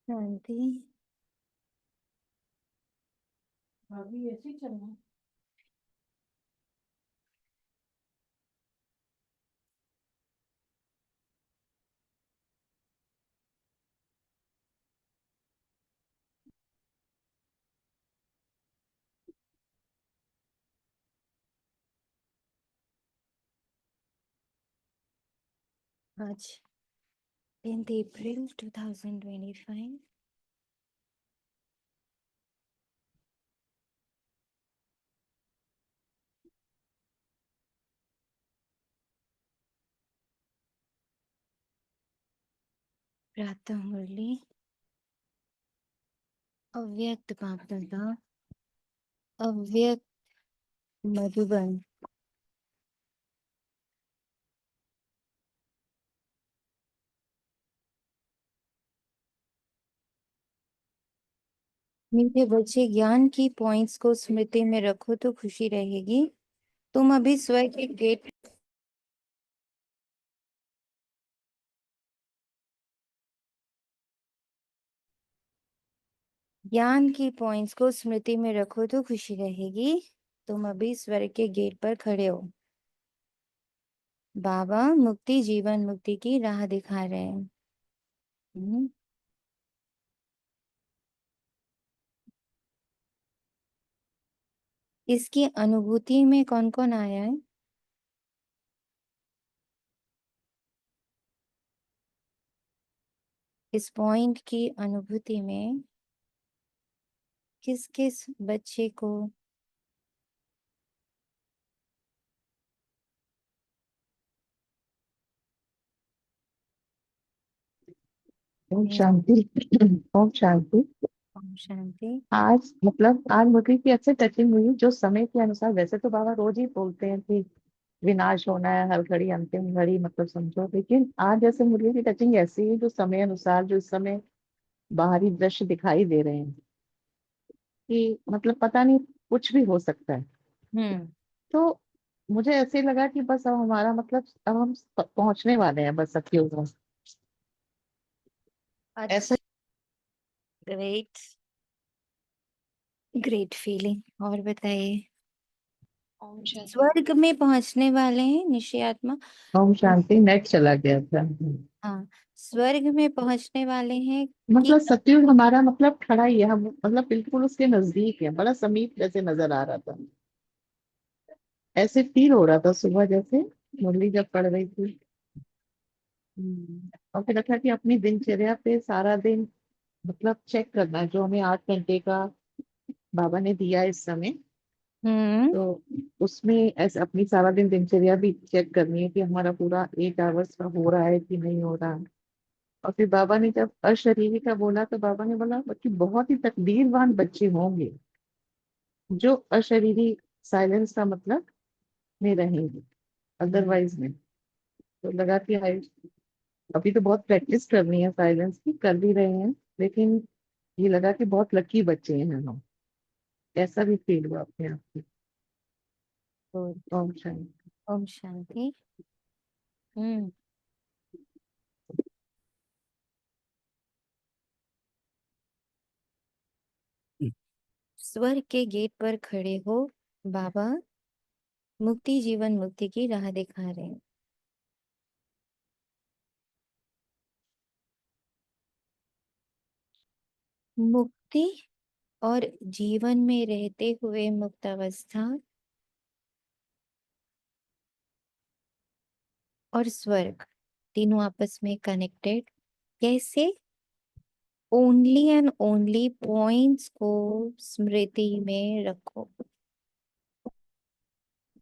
शांति। अभी ऐसे ही चलना। आज 10th April 2025। प्रातः मुरली। अव्यक्त पापदाता, अव्यक्त मधुबन। मीठे बच्चे, ज्ञान की पॉइंट्स को स्मृति में रखो तो खुशी रहेगी। तुम अभी स्वर्ग के गेट ज्ञान की पॉइंट्स को स्मृति में रखो तो खुशी रहेगी। तुम अभी स्वर्ग के गेट पर खड़े हो। बाबा मुक्ति, जीवन मुक्ति की राह दिखा रहे हैं। इसकी अनुभूति में कौन कौन आया है? इस पॉइंट की अनुभूति में किस किस बच्चे को ओम शांति। ओम शांति। ओम शांति। आज मतलब आज मुरली की अच्छे टचिंग हुई जो समय के अनुसार, वैसे तो बाबा रोज ही बोलते हैं कि विनाश होना है हर घड़ी अंतिम घड़ी, मतलब समझो, लेकिन आज जैसे मुरली की टचिंग ऐसी है जो समय अनुसार, जो इस समय बाहरी दृश्य दिखाई दे रहे हैं कि मतलब पता नहीं कुछ भी हो सकता है। हम्म। तो मुझे ऐसे लगा कि बस अब हमारा मतलब अब हम पहुंचने वाले हैं बस सत्युग में। अच्छा। ऐसा। ग्रेट। Great feeling. और बताइए। ओम शांति। स्वर्ग में पहुंचने वाले हैं निश्चय आत्मा। ओम शांति। नेट चला गया था। हाँ, स्वर्ग में पहुंचने वाले हैं कि मतलब सतयुग हमारा मतलब खड़ा ही है, हम मतलब बिल्कुल उसके नजदीक है, बड़ा समीप जैसे नजर आ रहा था। ऐसे फील हो रहा था सुबह जैसे मुरली जब पढ़ रही थी। और फिर रखा कि अपनी दिनचर्या पे सारा दिन मतलब चेक करना है, जो हमें 8 घंटे का बाबा ने दिया है इस समय। हम्म। तो उसमें ऐसे अपनी सारा दिन दिनचर्या भी चेक करनी है कि हमारा पूरा 8 आवर्स का हो रहा है कि नहीं हो रहा है। और फिर बाबा ने जब अशरीरी का बोला तो बाबा ने बोला कि बहुत ही तकदीरवान बच्चे होंगे जो अशरीरी साइलेंस का मतलब में रहेंगे, अदरवाइज में। तो लगा कि हाय, अभी तो बहुत प्रैक्टिस करनी है साइलेंस की, कर भी रहे हैं, लेकिन ये लगा कि बहुत लकी बच्चे हैं हम। ऐसा भी फील हुआ अपने आप की। गुड। ओम शांति। ओम शांति। हम्म। स्वर्ग के गेट पर खड़े हो बाबा, मुक्ति जीवन मुक्ति की राह दिखा रहे हैं। मुक्ति और जीवन में रहते हुए मुक्तावस्था और स्वर्ग तीनों आपस में कनेक्टेड कैसे? ओनली एंड ओनली पॉइंट्स को स्मृति में रखो।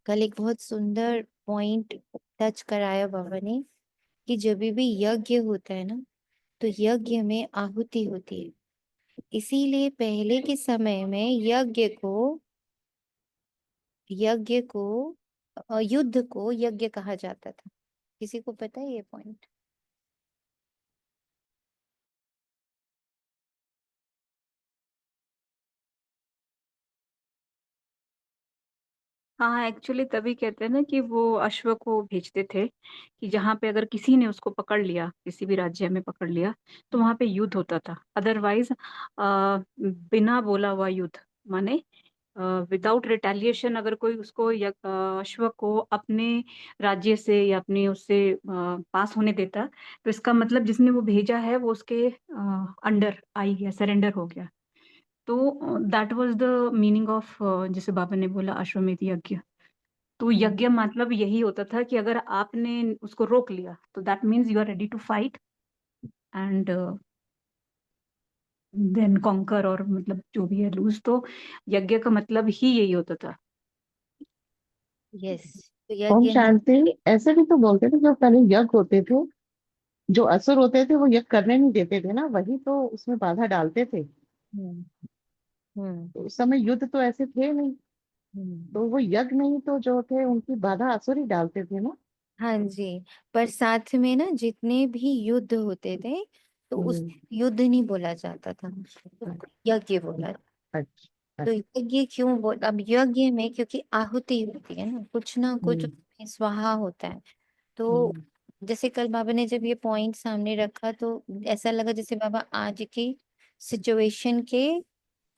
कल एक बहुत सुंदर पॉइंट टच कराया बाबा ने कि जब भी यज्ञ होता है ना, तो यज्ञ में आहुति होती है। इसीलिए पहले के समय में यज्ञ को युद्ध को यज्ञ कहा जाता था। किसी को पता है ये पॉइंट? हाँ, एक्चुअली तभी कहते हैं ना कि वो अश्व को भेजते थे कि जहाँ पे अगर किसी ने उसको पकड़ लिया, किसी भी राज्य में पकड़ लिया, तो वहां पे युद्ध होता था। अदरवाइज बिना बोला हुआ युद्ध, माने विदाउट रिटेलिएशन, अगर कोई उसको अश्व को अपने राज्य से या अपने उससे पास होने देता, तो इसका मतलब जिसने वो भेजा है वो उसके अंडर आई गया, सरेंडर हो गया। तो that was the meaning of, जैसे बाबा ने बोला, अश्वमेध यज्ञ। तो हम्म। यज्ञ मतलब यही होता था कि अगर आपने उसको रोक लिया तो that means you are ready to fight and then conquer, और मतलब जो भी है लूज। तो यज्ञ का मतलब ही यही होता था। यस। तो ओम यज्ञ में शांति। ऐसे भी तो बोलते थे जो पहले यज्ञ होते थे, जो असुर होते थे वो यज्ञ करने नहीं देते थे ना, वही तो उसमें बाधा डालते थे। हम्म। हम्म। तो उस समय युद्ध तो ऐसे थे नहीं, हम्म। तो वो यज्ञ नहीं तो जो थे उनकी बाधा असुर ही डालते थे ना। हाँ जी। पर साथ में ना जितने भी युद्ध होते थे, तो उस हम्म। युद्ध नहीं बोला जाता था, तो यज्ञ बोला। अच्छा। तो यज्ञ क्यों बोल, अब यज्ञ में क्योंकि आहुति होती है ना कुछ हम्म। उसमें स्वाहा होता है। तो हम्म। जैसे कल बाबा ने जब ये पॉइंट सामने रखा तो ऐसा लगा जैसे बाबा आज की सिचुएशन के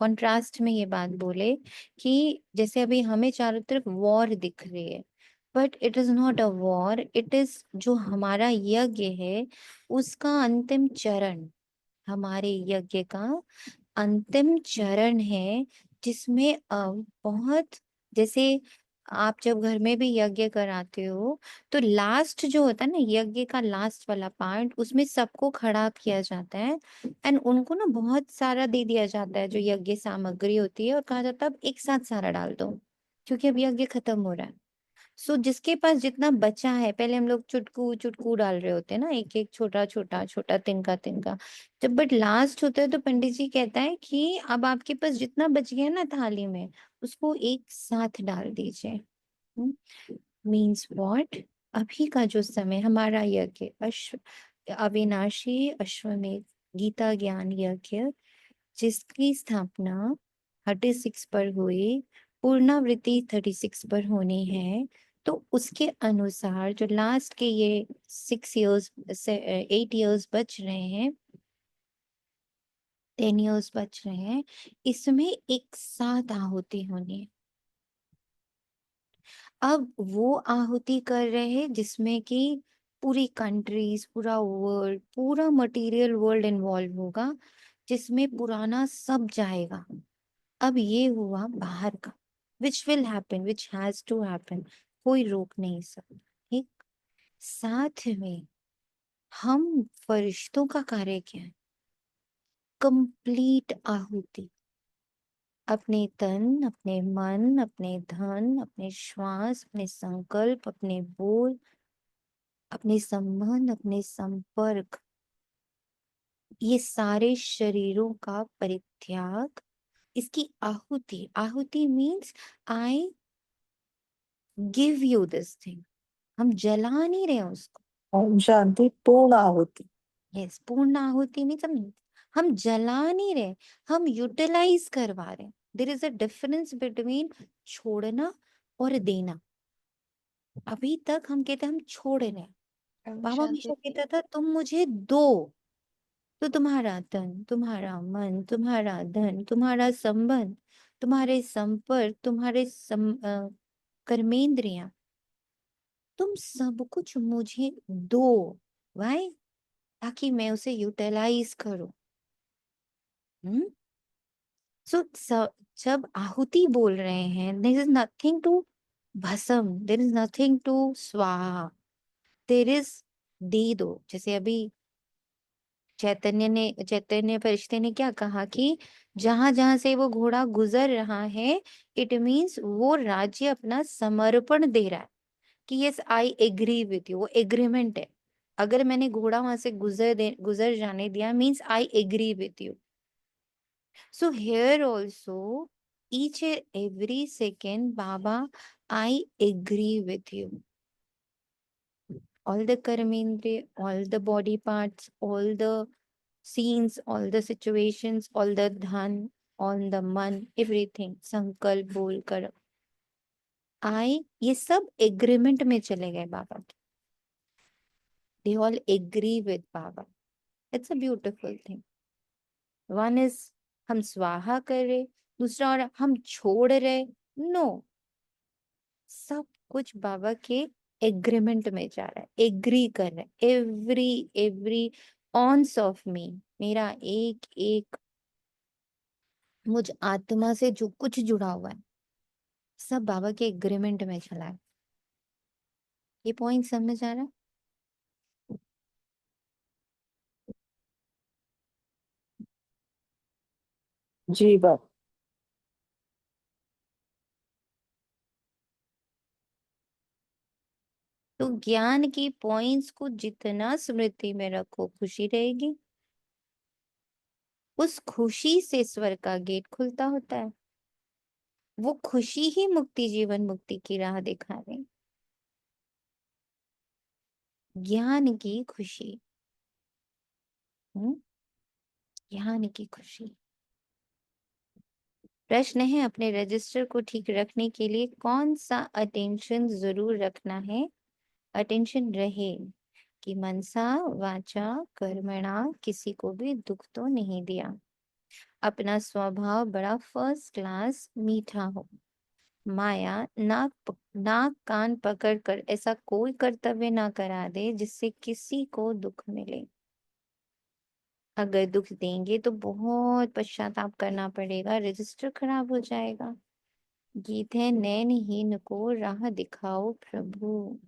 कंट्रास्ट में ये बात बोले कि जैसे अभी हमें चारों तरफ वॉर दिख रही है, but it is not a war, it is जो हमारा यज्ञ है उसका अंतिम चरण, हमारे यज्ञ का अंतिम चरण है, जिसमें अब बहुत जैसे आप जब घर में भी यज्ञ कराते हो तो लास्ट जो होता है ना, यज्ञ का लास्ट वाला पार्ट, उसमें सबको खड़ा किया जाता है एंड उनको ना बहुत सारा दे दिया जाता है जो यज्ञ सामग्री होती है, और कहा जाता है अब एक साथ सारा डाल दो क्योंकि अब यज्ञ खत्म हो रहा है। सो जिसके पास जितना बचा है, पहले हम लोग चुटकू चुटकू डाल रहे होते हैं ना, एक एक छोटा छोटा छोटा तिनका तिनका, जब बट लास्ट होता है तो पंडित जी कहता है कि अब आपके पास जितना बच गया ना थाली में, उसको एक साथ डाल दीजिए। मीन्स व्हाट, अभी का जो समय हमारा यज्ञ अविनाशी अश्वमेध गीता ज्ञान यज्ञ, जिसकी स्थापना 36 पर हुई, पूर्णावृत्ति 36 पर होनी है, तो उसके अनुसार जो लास्ट के ये 6 इयर्स से 8 इयर्स बच रहे हैं, 10 इयर्स बच रहे हैं, इसमें एक साथ आहुति होनी है। अब वो आहुति कर रहे हैं जिसमें कि पूरी कंट्रीज, पूरा वर्ल्ड, पूरा मटेरियल वर्ल्ड इन्वॉल्व होगा, जिसमें पुराना सब जाएगा। अब ये हुआ बाहर का, which will happen, which has to happen, कोई रोक नहीं सकता। ठीक, साथ में हम फरिश्तों का कार्य क्या है? कंप्लीट आहुति, अपने तन, अपने मन, अपने धन, अपने श्वास, अपने संकल्प, अपने बोल, अपने संबंध, अपने संपर्क, ये सारे शरीरों का परित्याग, इसकी आहुति। आहुति means I give you this thing, हम जला नहीं रहे हैं उसको। ओम शांति पूर्ण आहुति। यस, पूर्ण आहुति मीन्स हम जला नहीं रहे, हम यूटिलाइज करवा रहे हैं। There is a difference between छोड़ना और देना। अभी तक हम कहते हैं हम छोड़ रहे हैं, ओम बाबा शांति। हमेशा कहता था तुम मुझे दो, तो तुम्हारा तन, तुम्हारा मन, तुम्हारा धन, तुम्हारा संबंध, तुम्हारे संपर्क, तुम्हारे कर्मेंद्रियां, तुम सब कुछ मुझे दो। वाई? ताकि मैं उसे यूटिलाइज करूं। हम्म। सो जब आहुति बोल रहे हैं, देयर इज नथिंग टू भस्म, देयर इज नथिंग टू स्वाहा, देयर इज दे दो। जैसे अभी चैतन्य फरिश्ते ने क्या कहा कि जहां जहां से वो घोड़ा गुजर रहा है, इट मीन्स वो राज्य अपना समर्पण दे रहा है कि yes I agree with you, वो एग्रीमेंट है। अगर मैंने घोड़ा वहां से गुजर जाने दिया, means I agree with you. So here also, each and every second, बाबा I agree with you. All the karmendriya, all the body parts, all the scenes, all the situations, all the dhan, all the man, everything, संकल्प बोल कर आई, ये सब agreement में चले गए बाबा के। They all agree with Baba. It's a beautiful thing. One is हम स्वाहा कर रहे, दूसरा और हम छोड़ रहे। नो, सब कुछ बाबा के एग्रीमेंट में जा रहा है, एग्री कर रहा है। एवरी एवरी ऑन्स ऑफ मी, मेरा एक एक मुझ आत्मा से जो कुछ जुड़ा हुआ है, सब बाबा के एग्रीमेंट में चला है। ये पॉइंट समझ आ रहा है? जी बाबा। तो ज्ञान की पॉइंट्स को जितना स्मृति में रखो, खुशी रहेगी। उस खुशी से स्वर का गेट खुलता होता है। वो खुशी ही मुक्ति, जीवन मुक्ति की राह दिखा रही। ज्ञान की खुशी। हम्म, ज्ञान की खुशी। प्रश्न है, अपने रजिस्टर को ठीक रखने के लिए कौन सा अटेंशन जरूर रखना है? अटेंशन रहे कि मनसा वाचा कर्मणा किसी को भी दुख तो नहीं दिया, अपना स्वभाव बड़ा फर्स्ट क्लास मीठा हो, माया नाक कान पकड़ कर ऐसा कोई कर्तव्य ना करा दे जिससे किसी को दुख मिले। अगर दुख देंगे तो बहुत पश्चाताप करना पड़ेगा, रजिस्टर खराब हो जाएगा। गीत है नैनहीन को राह दिखाओ प्रभु।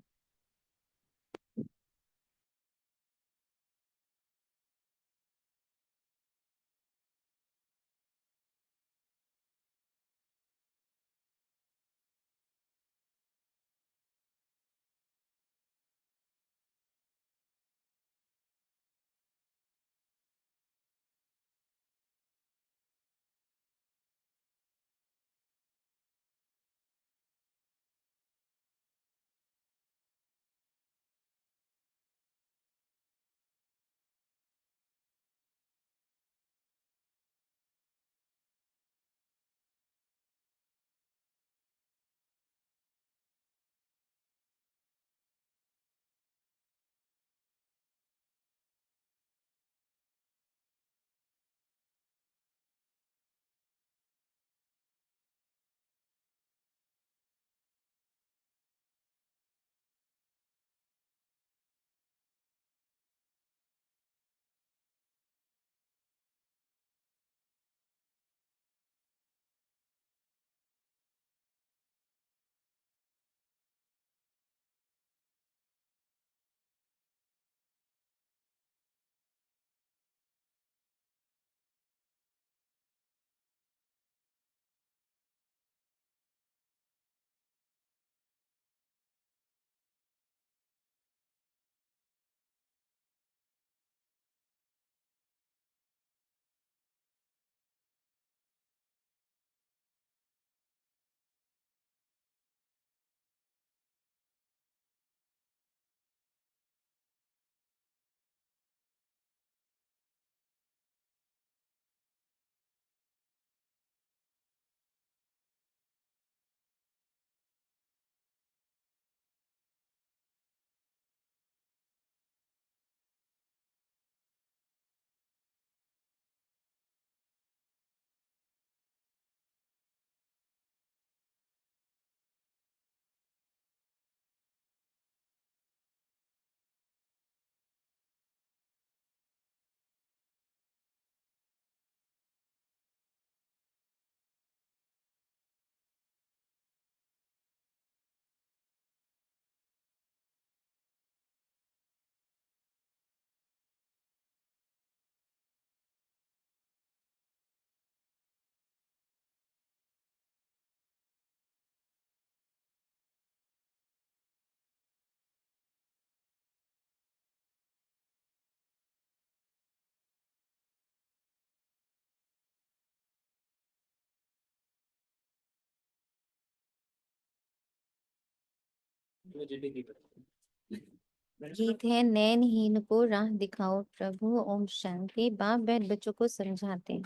गीत है नैनहीन को राह दिखाओ प्रभु। ओम शांति। बाप बैठ बच्चों को समझाते हैं,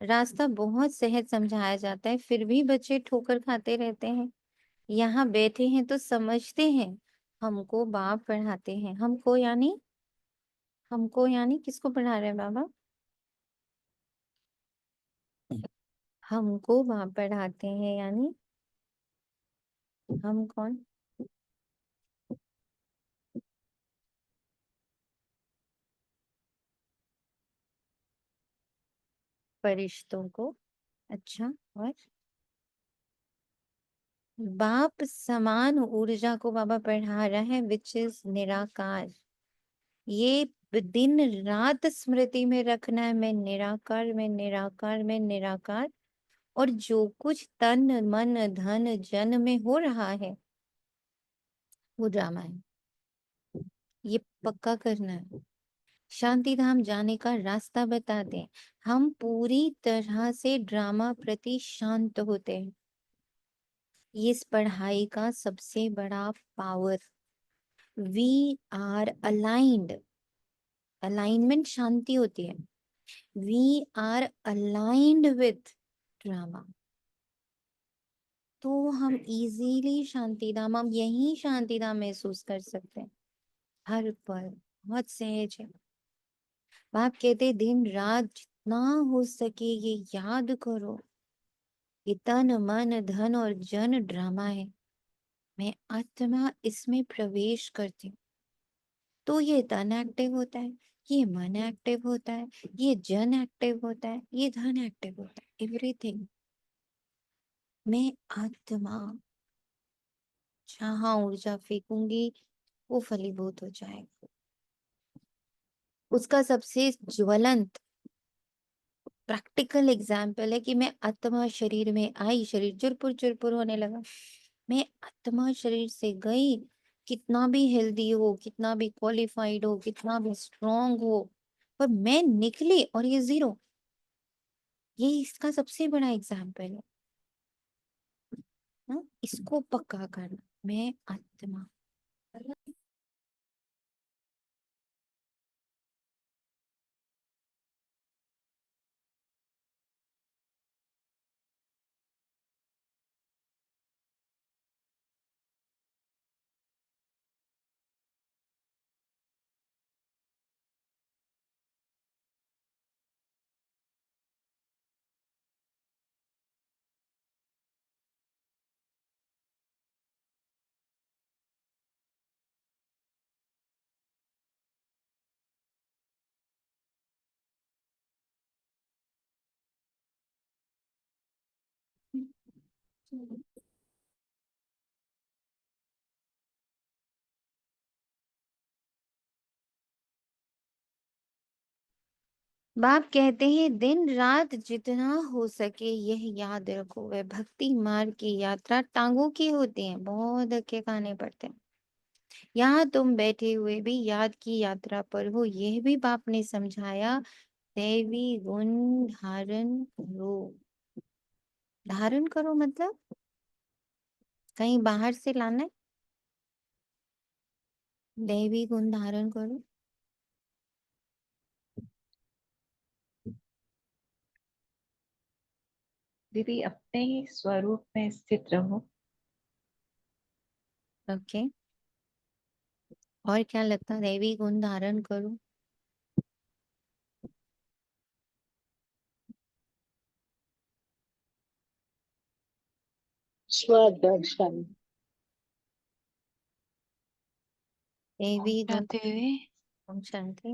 रास्ता बहुत सहज समझाया जाता है, फिर भी बच्चे ठोकर खाते रहते हैं। यहाँ बैठे हैं तो समझते हैं, हमको बाप पढ़ाते हैं। हमको यानी किसको पढ़ा रहे हैं बाबा? हमको बाप पढ़ाते हैं, यानी हम कौन? फरिश्तों को। अच्छा, और बाप समान ऊर्जा को बाबा पढ़ा रहा है, विच इज निराकार। ये दिन रात स्मृति में रखना है, मैं निराकार, मैं निराकार, मैं निराकार। और जो कुछ तन मन धन जन में हो रहा है वो ड्रामा है, ये पक्का करना है। शांति धाम जाने का रास्ता बता दें। हम पूरी तरह से ड्रामा प्रति शांत होते हैं। ये इस पढ़ाई का सबसे बड़ा power. We are aligned. Alignment शांति होती है। We are aligned with drama. तो हम इजीली शांतिधाम, हम यही शांतिधाम महसूस कर सकते हैं हर पल। बहुत सहज है। बाप कहते दिन रात जितना हो सके ये याद करो, ये तन मन धन और जन ड्रामा है, मैं आत्मा इसमें प्रवेश करती हूँ। तो ये तन एक्टिव होता है, ये मन एक्टिव होता है, ये जन एक्टिव होता है, ये धन एक्टिव होता है, एवरीथिंग। मैं आत्मा जहां ऊर्जा फेंकूंगी वो फलीभूत हो जाएगा। उसका सबसे ज्वलंत प्रैक्टिकल एग्जाम्पल है कि मैं आत्मा शरीर में आई, शरीर चुरपुर चुरपुर होने लगा। मैं आत्मा शरीर से गई, कितना भी हेल्दी हो, कितना भी क्वालिफाइड हो, कितना भी स्ट्रांग हो, पर मैं निकली और ये जीरो। ये इसका सबसे बड़ा एग्जाम्पल है ना। इसको पक्का करना, मैं आत्मा। बाप कहते हैं दिन रात जितना हो सके यह याद रखो, वह भक्ति मार्ग की यात्रा टांगों की होती है, बहुत धक्के खाने पड़ते हैं। यहाँ तुम बैठे हुए भी याद की यात्रा पर हो, यह भी बाप ने समझाया। दैवी गुण धारण करो। धारण करो मतलब कहीं बाहर से लाना है। दैवी गुण धारण करो। दीदी अपने ही स्वरूप में स्थित रहो। ओके, और क्या लगता है? दैवी गुण धारण करो। स्वदर्शन। दैवी गुण। शांति दीदी। ओम शांति।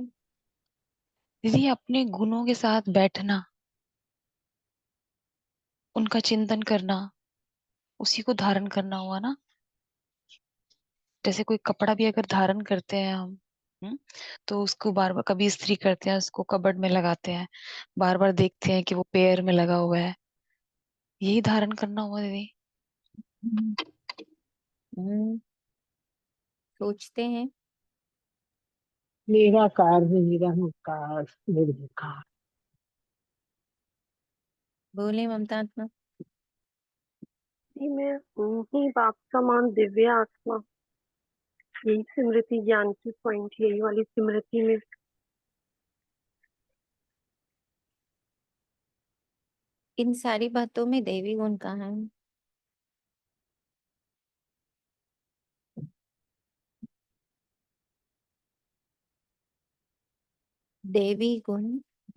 दीदी अपने गुणों के साथ बैठना, उनका चिंतन करना, उसी को धारण करना हुआ ना। जैसे कोई कपड़ा भी अगर धारण करते हैं हम, तो उसको बार बार कभी इस्त्री करते हैं, उसको कबर्ड में लगाते हैं, बार बार देखते हैं कि वो पेयर में लगा हुआ है। यही धारण करना हुआ दीदी। हम्म, सोचते हैं। निराकार निरहंकार निर्विकार। बोले ममतात्मा। जी मैं हूँ ही बाप समान दिव्य आत्मा। यही स्मृति ज्ञान की पॉइंट, यही वाली स्मृति में इन सारी बातों में दैवी गुण कहाँ है? दैवी गुण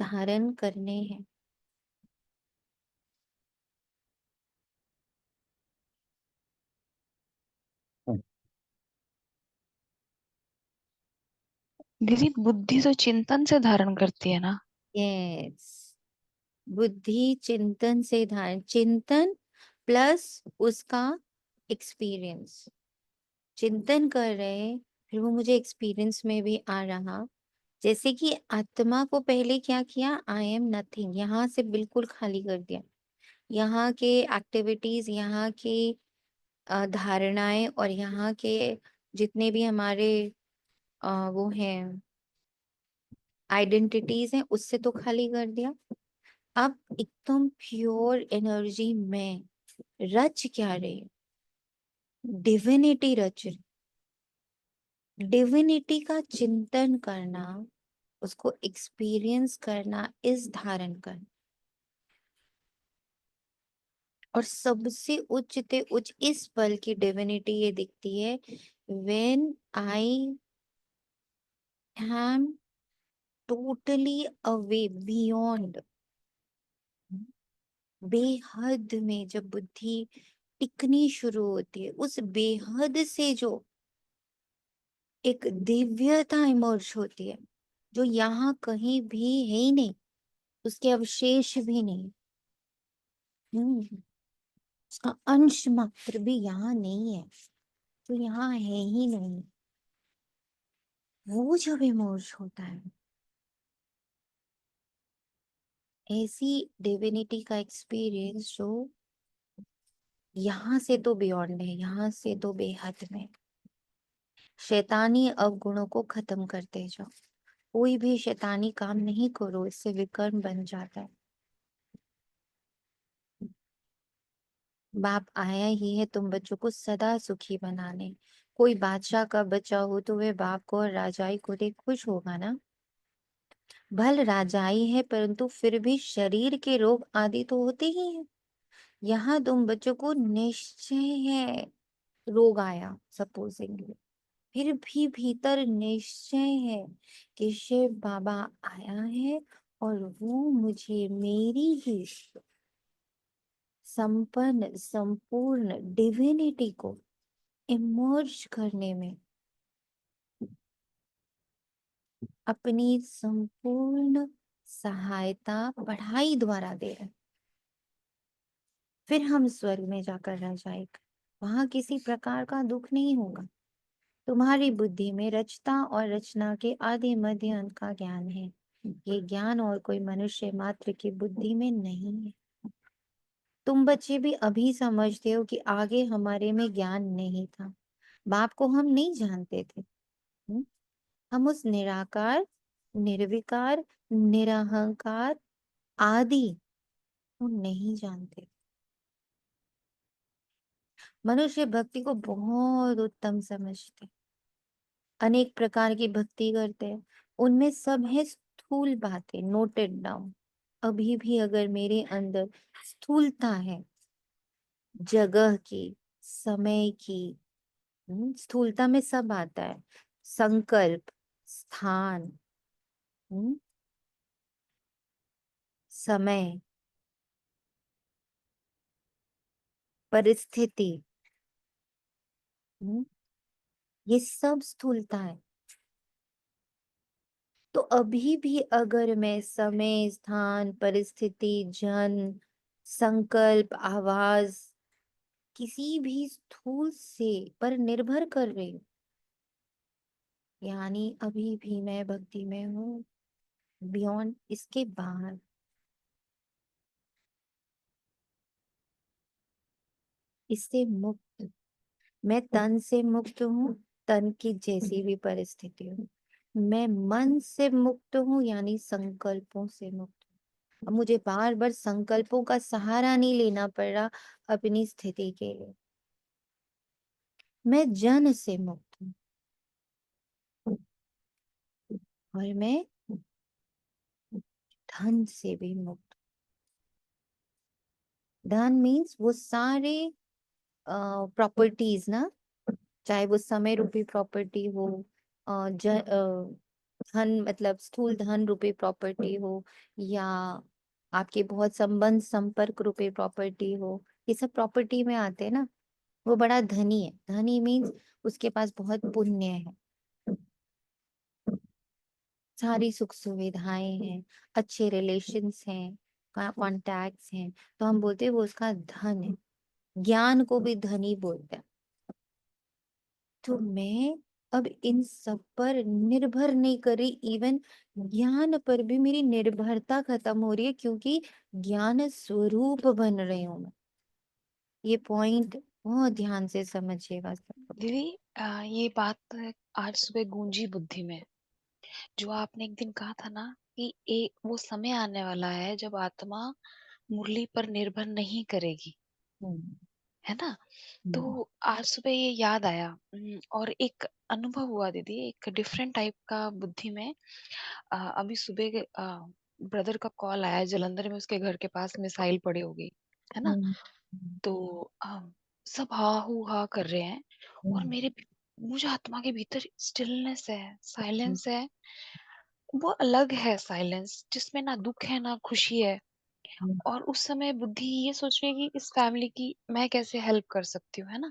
धारण करने हैं। दीदी बुद्धि तो चिंतन से धारण करती है ना। यस, बुद्धि चिंतन से धारण, चिंतन प्लस उसका एक्सपीरियंस। चिंतन कर रहे हैं, फिर वो मुझे एक्सपीरियंस में भी आ रहा। जैसे कि आत्मा को पहले क्या किया, आई एम नथिंग, यहाँ से बिल्कुल खाली कर दिया। यहाँ के एक्टिविटीज, यहाँ की धारणाएं और यहाँ के जितने भी हमारे वो हैं आइडेंटिटीज हैं, उससे तो खाली कर दिया। अब एकदम प्योर एनर्जी में रच क्या रही, डिविनिटी रच रही। डिविनिटी का चिंतन करना, उसको एक्सपीरियंस करना, इस धारण करना। और सबसे उच्च ते उच्च इस पल की डिविनिटी ये दिखती है when I am totally away beyond. बेहद में जब बुद्धि टिकनी शुरू होती है, उस बेहद से जो एक दिव्यता इमर्ज होती है, जो यहाँ कहीं भी है ही नहीं, उसके अवशेष भी नहीं। हम्म उसका अंश मात्र भी यहाँ नहीं है, तो यहाँ है ही नहीं। वो जब इमर्ज होता है, ऐसी डिविनिटी का एक्सपीरियंस जो यहाँ से तो बियॉन्ड है, यहाँ से तो बेहद में। शैतानी अवगुणों को खत्म करते जाओ। कोई भी शैतानी काम नहीं करो, इससे विकर्म बन जाता है। बाप आया ही है तुम बच्चों को सदा सुखी बनाने। कोई बादशाह का बच्चा हो तो वह बाप को और राजाई को देख खुश होगा ना। भल राजाई है, परंतु फिर भी शरीर के रोग आदि तो होते ही हैं। यहाँ तुम बच्चों को निश्चय है रोग आया सपोजिंगली, फिर भी भीतर निश्चय है कि शिव बाबा आया है और वो मुझे मेरी ही संपन्न संपूर्ण डिविनिटी को इमर्ज करने में अपनी संपूर्ण सहायता पढ़ाई द्वारा दे रहे हैं। फिर हम स्वर्ग में जाकर रह जाएंगे, वहां किसी प्रकार का दुख नहीं होगा। तुम्हारी बुद्धि में रचता और रचना के आदि मध्य अंत का ज्ञान है। ये ज्ञान और कोई मनुष्य मात्र की बुद्धि में नहीं है। तुम बच्चे भी अभी समझते हो कि आगे हमारे में ज्ञान नहीं था, बाप को हम नहीं जानते थे। हम उस निराकार, निर्विकार, निरहंकार आदि को नहीं जानते। मनुष्य भक्ति को बहुत उत्तम समझते, अनेक प्रकार की भक्ति करते हैं, उनमें सब है स्थूल बातें नोटेड डाउन। अभी भी अगर मेरे अंदर स्थूलता है, जगह की, समय की, स्थूलता में सब आता है, संकल्प, स्थान, हम्म, समय, परिस्थिति, हम्म, ये सब स्थूलता है। तो अभी भी अगर मैं समय, स्थान, परिस्थिति, जन, संकल्प, आवाज, किसी भी स्थूल से पर निर्भर कर रही हूँ, यानी अभी भी मैं भक्ति में हूँ, बियॉन्ड इसके बाहर। इससे मुक्त, मैं तन से मुक्त हूँ, तन की जैसी भी परिस्थिति हो। मैं मन से मुक्त हूँ, यानी संकल्पों से मुक्त हूँ। अब मुझे बार बार संकल्पों का सहारा नहीं लेना पड़ रहा अपनी स्थिति के लिए। मैं जन से मुक्त हूँ और मैं धन से भी मुक्त। धन मीन्स वो सारे प्रॉपर्टीज ना, चाहे वो समय रूपी प्रॉपर्टी हो, धन मतलब स्थूल धन रूपी प्रॉपर्टी हो, या आपके बहुत संबंध संपर्क रूपी प्रॉपर्टी हो, ये सब प्रॉपर्टी में आते हैं ना। वो बड़ा धनी है, धनी मीन्स उसके पास बहुत पुण्य है, सारी सुख सुविधाएं हैं, अच्छे रिलेशंस हैं, कॉन्टैक्ट्स हैं, तो हम बोलते हैं वो उसका धन है। ज्ञान को भी धनी बोलते हैं। तो मैं अब इन सब पर निर्भर नहीं कर रही, इवन ज्ञान पर भी मेरी निर्भरता खत्म हो रही है, क्योंकि ज्ञान स्वरूप बन रही हूं मैं। ये पॉइंट बहुत ध्यान से समझिएगा सब। दीदी ये बात आज सुबह गूंजी बुद्धि में, जो आपने एक दिन कहा था ना कि एक वो समय आने वाला है जब आत्मा मुरली पर निर्भर नहीं करेगी, हम्म, है ना। तो हम्म, आज सुबह ये याद आया। और एक अनुभव हुआ दीदी, एक डिफरेंट टाइप का बुद्धि में। अभी सुबह ब्रदर का कॉल आया, जलंधर में उसके घर के पास मिसाइल पड़ी होगी, है ना। हम्म, तो सब हा हू हा कर रहे हैं, और हम्म, मुझे आत्मा के भीतर स्टिलनेस है, साइलेंस है। वो अलग है साइलेंस, जिसमें ना दुख है ना खुशी है। हम्म, और उस समय बुद्धि ये सोच रही है कि इस फैमिली की मैं कैसे हेल्प कर सकती हूँ, है ना,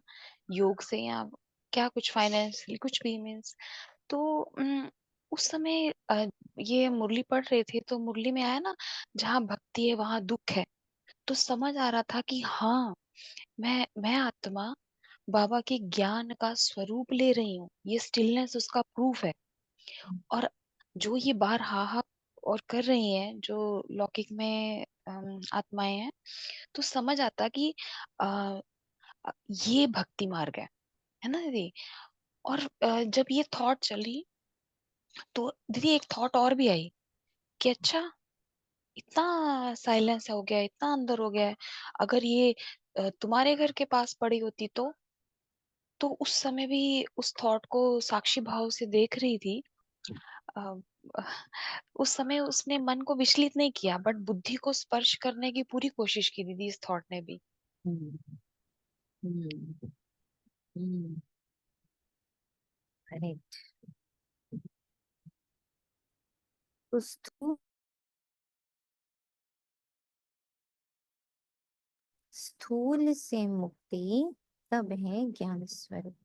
योग से या क्या कुछ फाइनेंशियली कुछ भी मीन्स। तो उस समय ये मुरली पढ़ रहे थे, तो मुरली में आया ना, जहाँ भक्ति है वहां दुख है। तो समझ आ रहा था कि हाँ, मैं आत्मा बाबा के ज्ञान का स्वरूप ले रही हूँ, ये स्टिलनेस उसका प्रूफ है। और जो ये बार हा हा और कर रही हैं, जो लौकिक में आत्माएं हैं, तो समझ आता कि आ, ये भक्ति मार्ग है ना दीदी। और जब ये थॉट चली, तो दीदी एक थॉट और भी आई कि अच्छा, इतना साइलेंस हो गया, इतना अंदर हो गया है। अगर ये तुम्हारे घर के पास पड़ी होती तो उस समय भी उस थॉट को साक्षी भाव से देख रही थी। अ, उस समय उसने मन को विचलित नहीं किया, बट बुद्धि को स्पर्श करने की पूरी कोशिश की दीदी इस थॉट ने भी। हम्म, हम्म, हम्म, करेक्ट। तो स्थूल से मुक्ति तब है ज्ञान स्वरूप।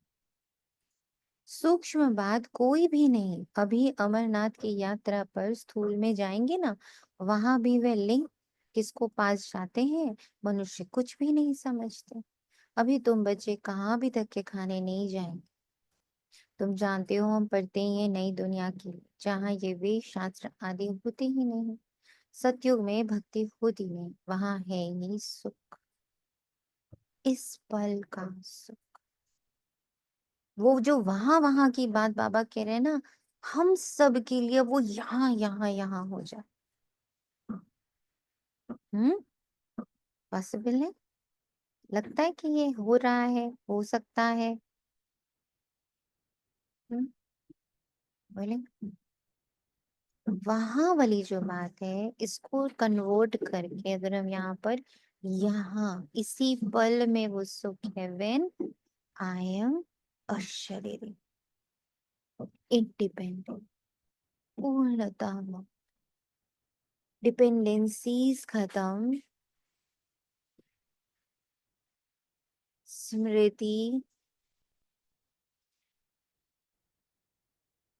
सूक्ष्म बात कोई भी नहीं। अभी अमरनाथ की यात्रा पर स्थूल में जाएंगे ना, वहां भी वे लिंग किसको पास जाते हैं, मनुष्य कुछ भी नहीं समझते। अभी तुम बच्चे कहाँ भी धक्के खाने नहीं जाएंगे। तुम जानते हो हम पढ़ते ही हैं नई दुनिया की, जहाँ ये वेद शास्त्र आदि होते ही नहीं। सतयुग में भक्ति होती नहीं, वहां है ये सुख, इस पल का सुख। वो जो वहां वहां की बात बाबा कह रहे हैं ना, हम सब के लिए वो यहाँ यहाँ यहाँ हो जाए। हम्म, पॉसिबल है? लगता है कि ये हो रहा है, हो सकता है? हम्म, बोले। वहां वाली जो बात है, इसको कन्वर्ट करके अगर हम यहाँ पर, यहाँ इसी पल में वो सुख है, व्हेन आई एम अशरीरी, इंडिपेंडेंट, पूर्णतः डिपेंडेंसीज खत्म, स्मृति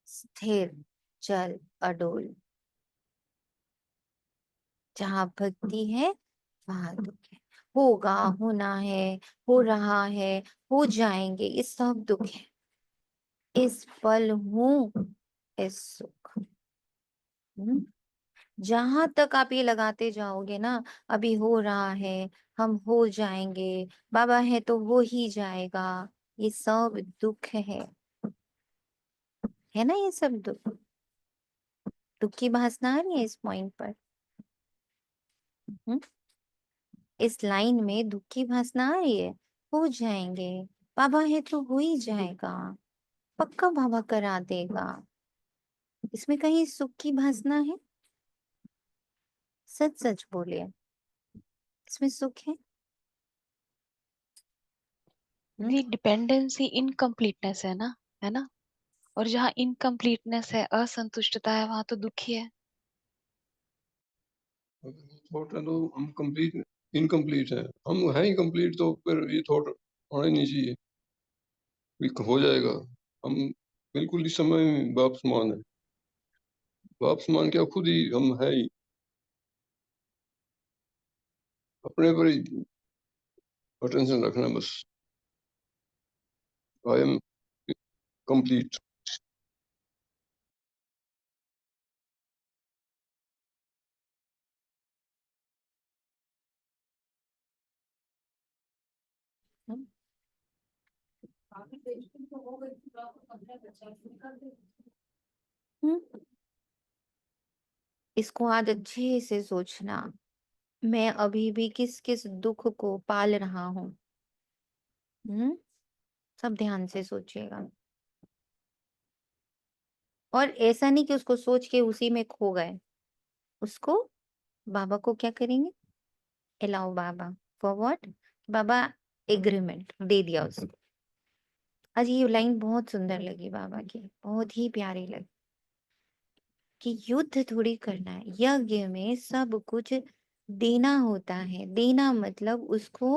स्थिर, चल, अडोल। जहाँ भक्ति है वहां दुख है। होगा, होना है, हो रहा है, हो जाएंगे, ये सब दुख है। इस पल हूँ, इस सुख। हम्म? जहां तक आप ये लगाते जाओगे ना, अभी हो रहा है, हम हो जाएंगे, बाबा है तो हो ही जाएगा, ये सब दुख है ना, ये सब दुख। दुख की भासना आ रही है इस पॉइंट पर। हम्म? इस लाइन में दुख की भासना आ रही है। हो जाएंगे, बाबा है तो हो ही जाएगा, पक्का बाबा करा देगा। इसमें कहीं सुख की भासना है? सच सच बोले, इसमें सुख है? दीदी डिपेंडेंसी इनकम्प्लीटनेस है ना। और जहाँ इनकम्प्लीटनेस है, असंतुष्टता है, वहां तो दुख ही है। थॉट है तो हम कंप्लीट इनकम्प्लीट है, हम है ही कंप्लीट, तो फिर ये थॉट आना ही नहीं चाहिए भी हो जाएगा। हम बिल्कुल इस समय में बाप समान है, बाप समान क्या, खुद ही हम है ही, अपने पर ही अटेंशन रखना बस। I am complete. हम्म? हम्म? इसको आज अच्छे से सोचना, मैं अभी भी किस किस दुख को पाल रहा हूँ। हम्म, सब ध्यान से सोचिएगा। और ऐसा नहीं कि उसको सोच के उसी में खो गए, उसको बाबा को क्या करेंगे, अलाउ बाबा, फॉर व्हाट? बाबा एग्रीमेंट दे दिया उसको। आज ये लाइन बहुत सुंदर लगी बाबा की, बहुत ही प्यारी लगी, कि युद्ध थोड़ी करना है, यज्ञ में सब कुछ देना होता है। देना मतलब उसको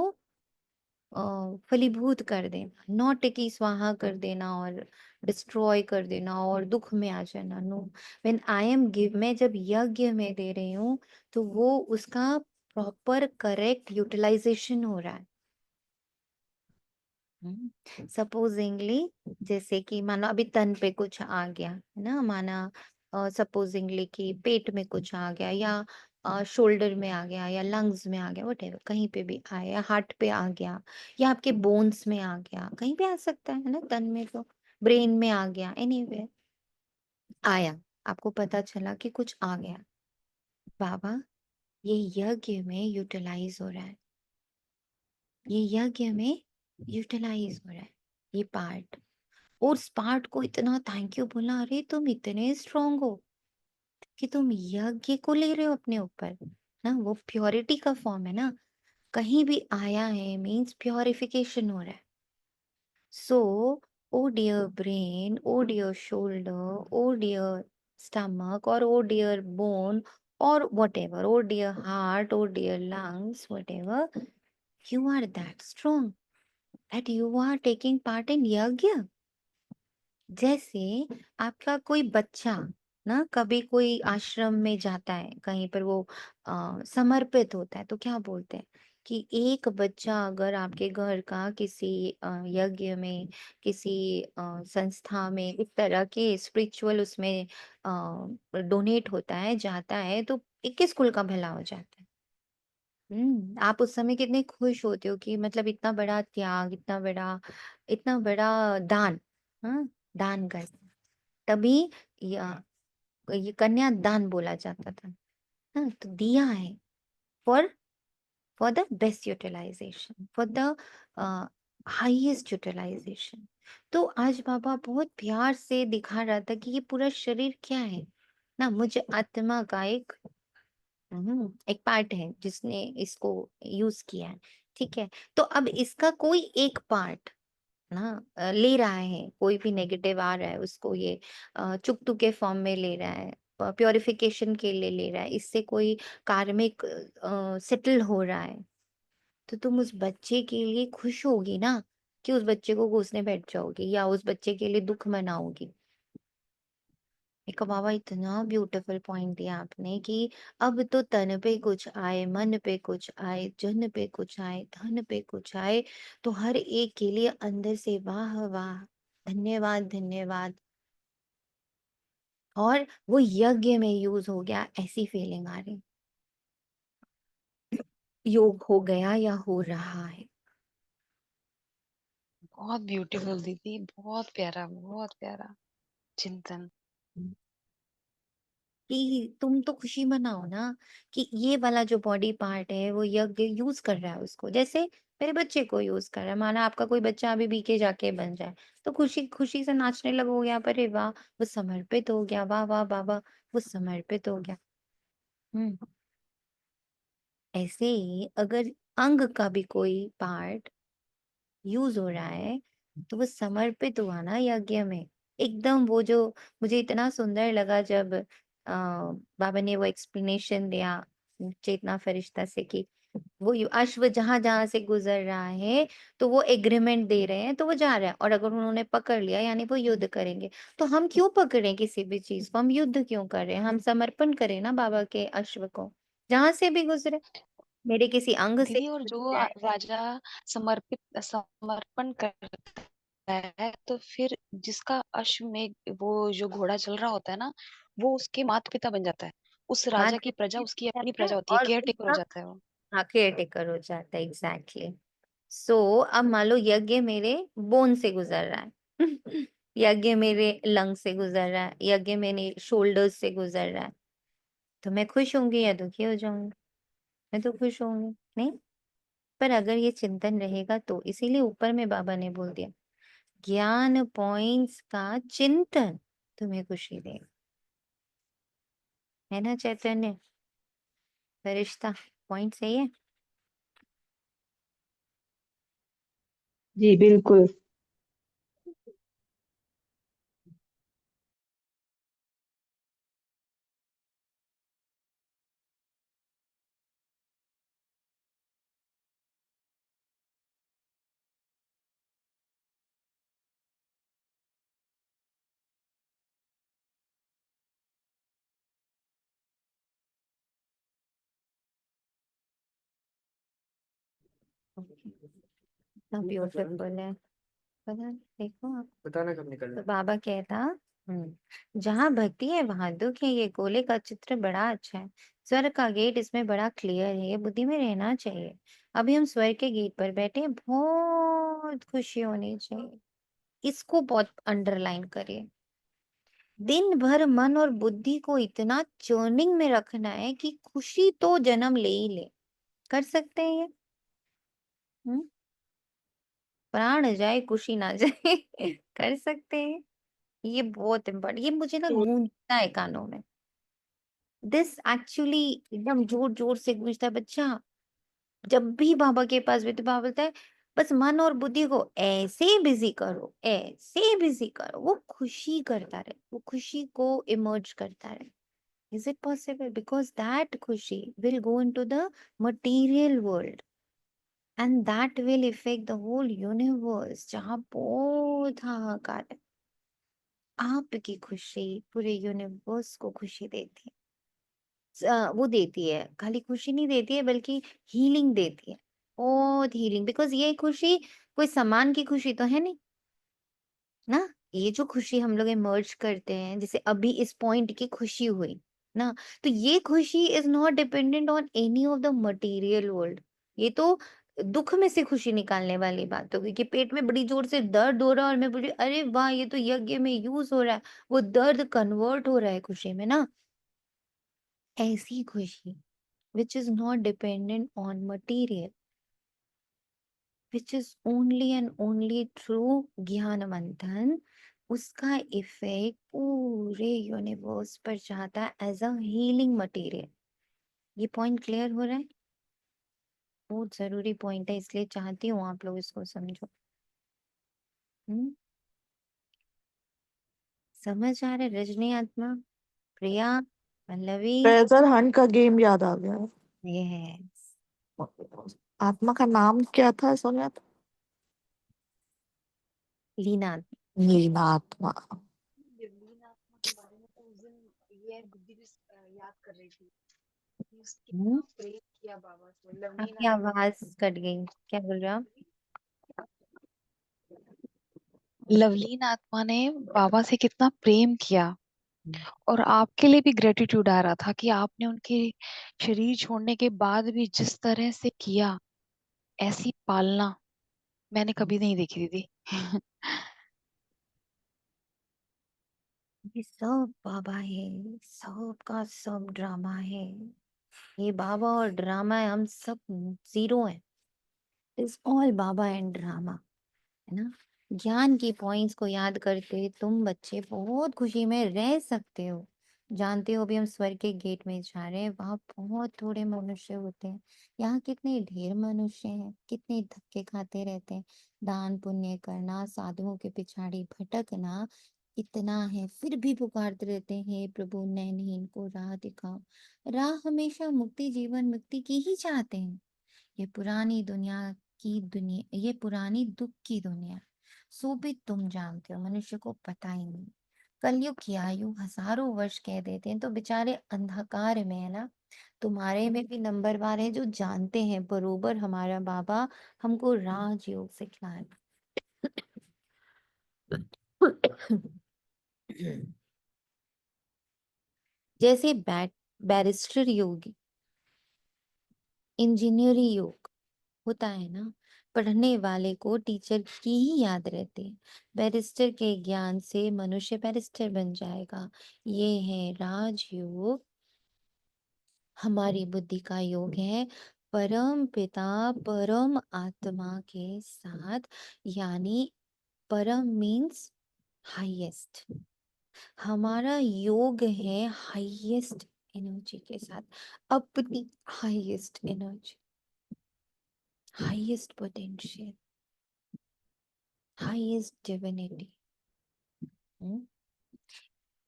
फलीभूत कर देना, नॉट कि स्वाहा कर देना और डिस्ट्रॉय कर देना और दुख में आ जाना। No, when I am give, मैं जब यज्ञ में दे रही हूँ, तो वो उसका प्रॉपर करेक्ट यूटिलाइजेशन हो रहा है। सपोजिंगली जैसे कि मानो अभी तन पे कुछ आ गया है ना, माना सपोजिंगली कि पेट में कुछ आ गया या शोल्डर में आ गया या लंग्स में आ गया, वटेवर कहीं पे भी आया, या हार्ट पे आ गया या आपके बोन्स में आ गया, कहीं पे आ सकता है ना, तन में तो ब्रेन में आ गया, एनीवे आया, आपको पता चला कि कुछ आ गया, बाबा ये यज्ञ में यूटिलाइज हो रहा है, ये यज्ञ में यूटिलाइज हो रहा है ये पार्ट, और उस पार्ट को इतना थैंक यू बोला, अरे तुम इतने स्ट्रांग हो कि तुम यज्ञ को ले रहे हो अपने ऊपर ना, वो प्योरिटी का फॉर्म है ना, कहीं भी आया है मीन्स प्योरिफिकेशन हो रहा है। सो ओ डियर ब्रेन, ओ डियर शोल्डर, ओ डियर स्टमक और ओ डियर बोन और whatever, oh dear heart, oh dear lungs, whatever, you are that strong that you are taking part in yajna। जैसे आपका कोई बच्चा ना कभी कोई आश्रम में जाता है, कहीं पर वो समर्पित होता है, तो क्या बोलते हैं कि एक बच्चा अगर आपके घर का किसी यज्ञ में, किसी संस्था में इस तरह के स्पिरिचुअल उसमें डोनेट होता है, जाता है, तो 21 कुल का भला हो जाता है। आप उस समय कितने खुश होते हो कि मतलब इतना बड़ा त्याग, इतना बड़ा दान, हाँ, दान कर, तभी ये कन्या दान बोला जाता था। हाँ, तो दिया है for for the best utilisation, for the highest utilisation. तो आज बाबा बहुत प्यार से दिखा रहा था कि ये पूरा शरीर क्या है ना, मुझे आत्मा का एक पार्ट है जिसने इसको यूज किया है, ठीक है। तो अब इसका कोई एक पार्ट ना ले रहा है, कोई भी नेगेटिव आ रहा है उसको ये चुकतु के फॉर्म में ले रहा है, प्योरिफिकेशन के लिए ले रहा है, इससे कोई कार्मिक सेटल हो रहा है, तो तुम उस बच्चे के लिए खुश होगी ना, कि उस बच्चे को कोसने बैठ जाओगी या उस बच्चे के लिए दुख मनाओगी। एक बाबा इतना ब्यूटीफुल पॉइंट दिया आपने कि अब तो तन पे कुछ आए, मन पे कुछ आए, जन पे कुछ आए, धन पे कुछ आए, तो हर एक के लिए अंदर से वाह वाह, धन्यवाद धन्यवाद, और वो यज्ञ में यूज हो गया, ऐसी फीलिंग आ रही, योग हो गया या हो रहा है। बहुत ब्यूटीफुल दीदी, बहुत प्यारा चिंतन। कि तुम तो खुशी मनाओ ना कि ये वाला जो बॉडी पार्ट है वो यज्ञ यूज कर रहा है उसको, जैसे मेरे बच्चे को यूज कर रहा है, माना आपका कोई बच्चा अभी बीके जाके बन जाए, तो खुशी खुशी से नाचने लगोगे आप, अरे वाह वो समर्पित हो गया, वाह वाह बाबा वो समर्पित हो गया। हम्म ऐसे ही अगर अंग का भी कोई पार्ट यूज हो रहा है, तो वो समर्पित हुआ ना यज्ञ में, एकदम वो जो मुझे इतना सुंदर लगा जब बाबा ने वो एक्सप्लेनेशन दिया चेतना फरिश्ता से कि वो अश्व जहां जहां से गुजर रहा है, तो वो एग्रीमेंट दे रहे हैं, तो वो जा रहा है, और अगर उन्होंने पकड़ लिया यानी वो युद्ध करेंगे, तो हम क्यों पकड़ें किसी भी चीज को, हम युद्ध क्यों कर रहे हैं, हम समर्पण करें ना बाबा के अश्व को, जहां से भी गुजरे, मेरे किसी अंग से दीदी और जो जाए। राजा समर्पण करता है, तो फिर जिसका अश्व में वो जो घोड़ा चल रहा होता है ना, वो उसके माता पिता बन जाता है। उस हाँ राजा की प्रजा देखिए, उसकी अपनी जाता है प्रजा होती है, और केयर टेकर हो उसका जाता है वो। केयर टेकर हो जाता है, एग्जैक्टली। सो अब मान लो यज्ञ मेरे बोन से गुजर रहा है यज्ञ मेरे लंग से गुजर रहा है, यज्ञ मेरे शोल्डर्स से गुजर रहा है, तो मैं खुश होंगी या दुखी हो जाऊंगी? मैं तो खुश होंगी नहीं। पर अगर ये चिंतन रहेगा तो इसीलिए ऊपर में बाबा ने बोल दिया, ज्ञान पॉइंट्स का चिंतन तुम्हें खुशी देगा, है ना चैतन्य फरिश्ता, पॉइंट सही है। जी बिल्कुल। ब्यूटीफुल है। पता नहीं, देखो आप। बताना कब निकलना तो है। बाबा कहता, जहाँ भक्ति है वहां दुख है। ये गोले का चित्र बड़ा अच्छा है। स्वर्ग का गेट इसमें बड़ा क्लियर है, ये बुद्धि में रहना चाहिए। अभी हम स्वर्ग के गेट पर बैठे हैं, बहुत खुशी होनी चाहिए। इसको बहुत अंडरलाइन करिए। दिन भर मन और बुद्धि को इतना चर्निंग में रखना है कि खुशी तो जन्म ले ही ले। कर सकते हैं ये? हम्म? प्राण जाए खुशी ना जाए। कर सकते हैं? ये बहुत इम्पोर्टेंट, ये मुझे ना गूंजता है कानों में। दिस एक्चुअली एकदम जोर जोर से गूंजता है बच्चा। जब भी बाबा के पास भी, तो बाबा बोलता है बस मन और बुद्धि को ऐसे बिजी करो, ऐसे बिजी करो, वो खुशी करता रहे, वो खुशी को इमर्ज करता रहे। Is it possible? Because that khushi will go into the material world and that will affect the whole universe, जहाँ बहुत हाहाकार है। आपकी खुशी पूरे यूनिवर्स को खुशी देती है। वो देती है, खाली खुशी नहीं देती है बल्कि हीलिंग देती है। बहुत हीलिंग, बिकॉज ये खुशी कोई सामान की खुशी तो है नहीं ना। ये जो खुशी हम लोग इमर्ज करते हैं, जैसे अभी इस पॉइंट की खुशी हुई ना, तो ये खुशी is not dependent on any of the material world. ये तो दुख में से खुशी निकालने वाली बात होगी कि पेट में बड़ी जोर से दर्द हो रहा है और मैं बोली अरे वाह ये तो यज्ञ में यूज हो रहा है, वो दर्द कन्वर्ट हो रहा है खुशी में ना। ऐसी खुशी which is not dependent on material, which is only and only through ज्ञान मंथन, उसका इफेक्ट पूरे यूनिवर्स पर जाता है एज अ हीलिंग मटेरियल। ये पॉइंट क्लियर हो रहा है? बहुत जरूरी पॉइंट है, इसलिए चाहती हूँ आप लोग इसको समझो। हम्म? समझ आ रहा है? रजनी, आत्मा, प्रिया, पल्लवी। ट्रेजर हंट का गेम याद आ गया। यस। आत्मा का नाम क्या था सोनिया? लीना। लीना आत्मा। यवलीन आत्मा के बारे में तो उस दिन ये बुद्धि भी याद कर रही थी कि उसने हम्म? कितना प्रेम किया बाबा से। लवलीन आपकी आत्मा आवाज कट गई, क्या बोल रहे हो आप? लवलीन आत्मा ने बाबा से कितना प्रेम किया, और आपके लिए भी ग्रेटिट्यूड आ रहा था कि आपने उनके शरीर छोड़ने के बाद भी जिस तरह से किया, ऐसी पालना मैंने कभी नहीं देखी दीदी। ये सब बाबा है, सब का सब ड्रामा है। ये बाबा और ड्रामा है, हम सब जीरो है। It's all Baba and drama, है ना। ज्ञान की पॉइंट्स को याद करके तुम बच्चे बहुत खुशी में रह सकते हो। जानते हो अभी हम स्वर्ग के गेट में जा रहे हैं, वहां बहुत थोड़े मनुष्य होते हैं। यहाँ कितने ढेर मनुष्य हैं, कितने धक्के खाते रहते हैं। दान पुण्य करना, साधुओं के पिछाड़ी भटकना इतना है, फिर भी पुकारते रहते हैं हे प्रभु नैनहीन को राह दिखाओ। राह हमेशा मुक्ति, जीवन मुक्ति की ही चाहते हैं। ये पुरानी दुनिया ये पुरानी दुख की दुनिया, सो भी तुम जानते हो, मनुष्य को पता ही नहीं। कलयुग की आयु हजारों वर्ष कह देते हैं, तो बेचारे अंधकार में है ना। तुम्हारे में भी नंबरवार है जो जानते हैं बरोबर हमारा बाबा हमको राजयोग सिखला है। जैसे बैरिस्टर योग, इंजीनियरिंग योग होता है ना, पढ़ने वाले को टीचर की ही याद रहती है। बैरिस्टर के ज्ञान से मनुष्य बैरिस्टर बन जाएगा। ये है राजयोग, हमारी बुद्धि का योग है परम पिता परम आत्मा के साथ, यानी परम मीन्स हाईएस्ट। हमारा योग है हाईएस्ट एनर्जी के साथ, अपनी highest energy, highest potential, highest divinity.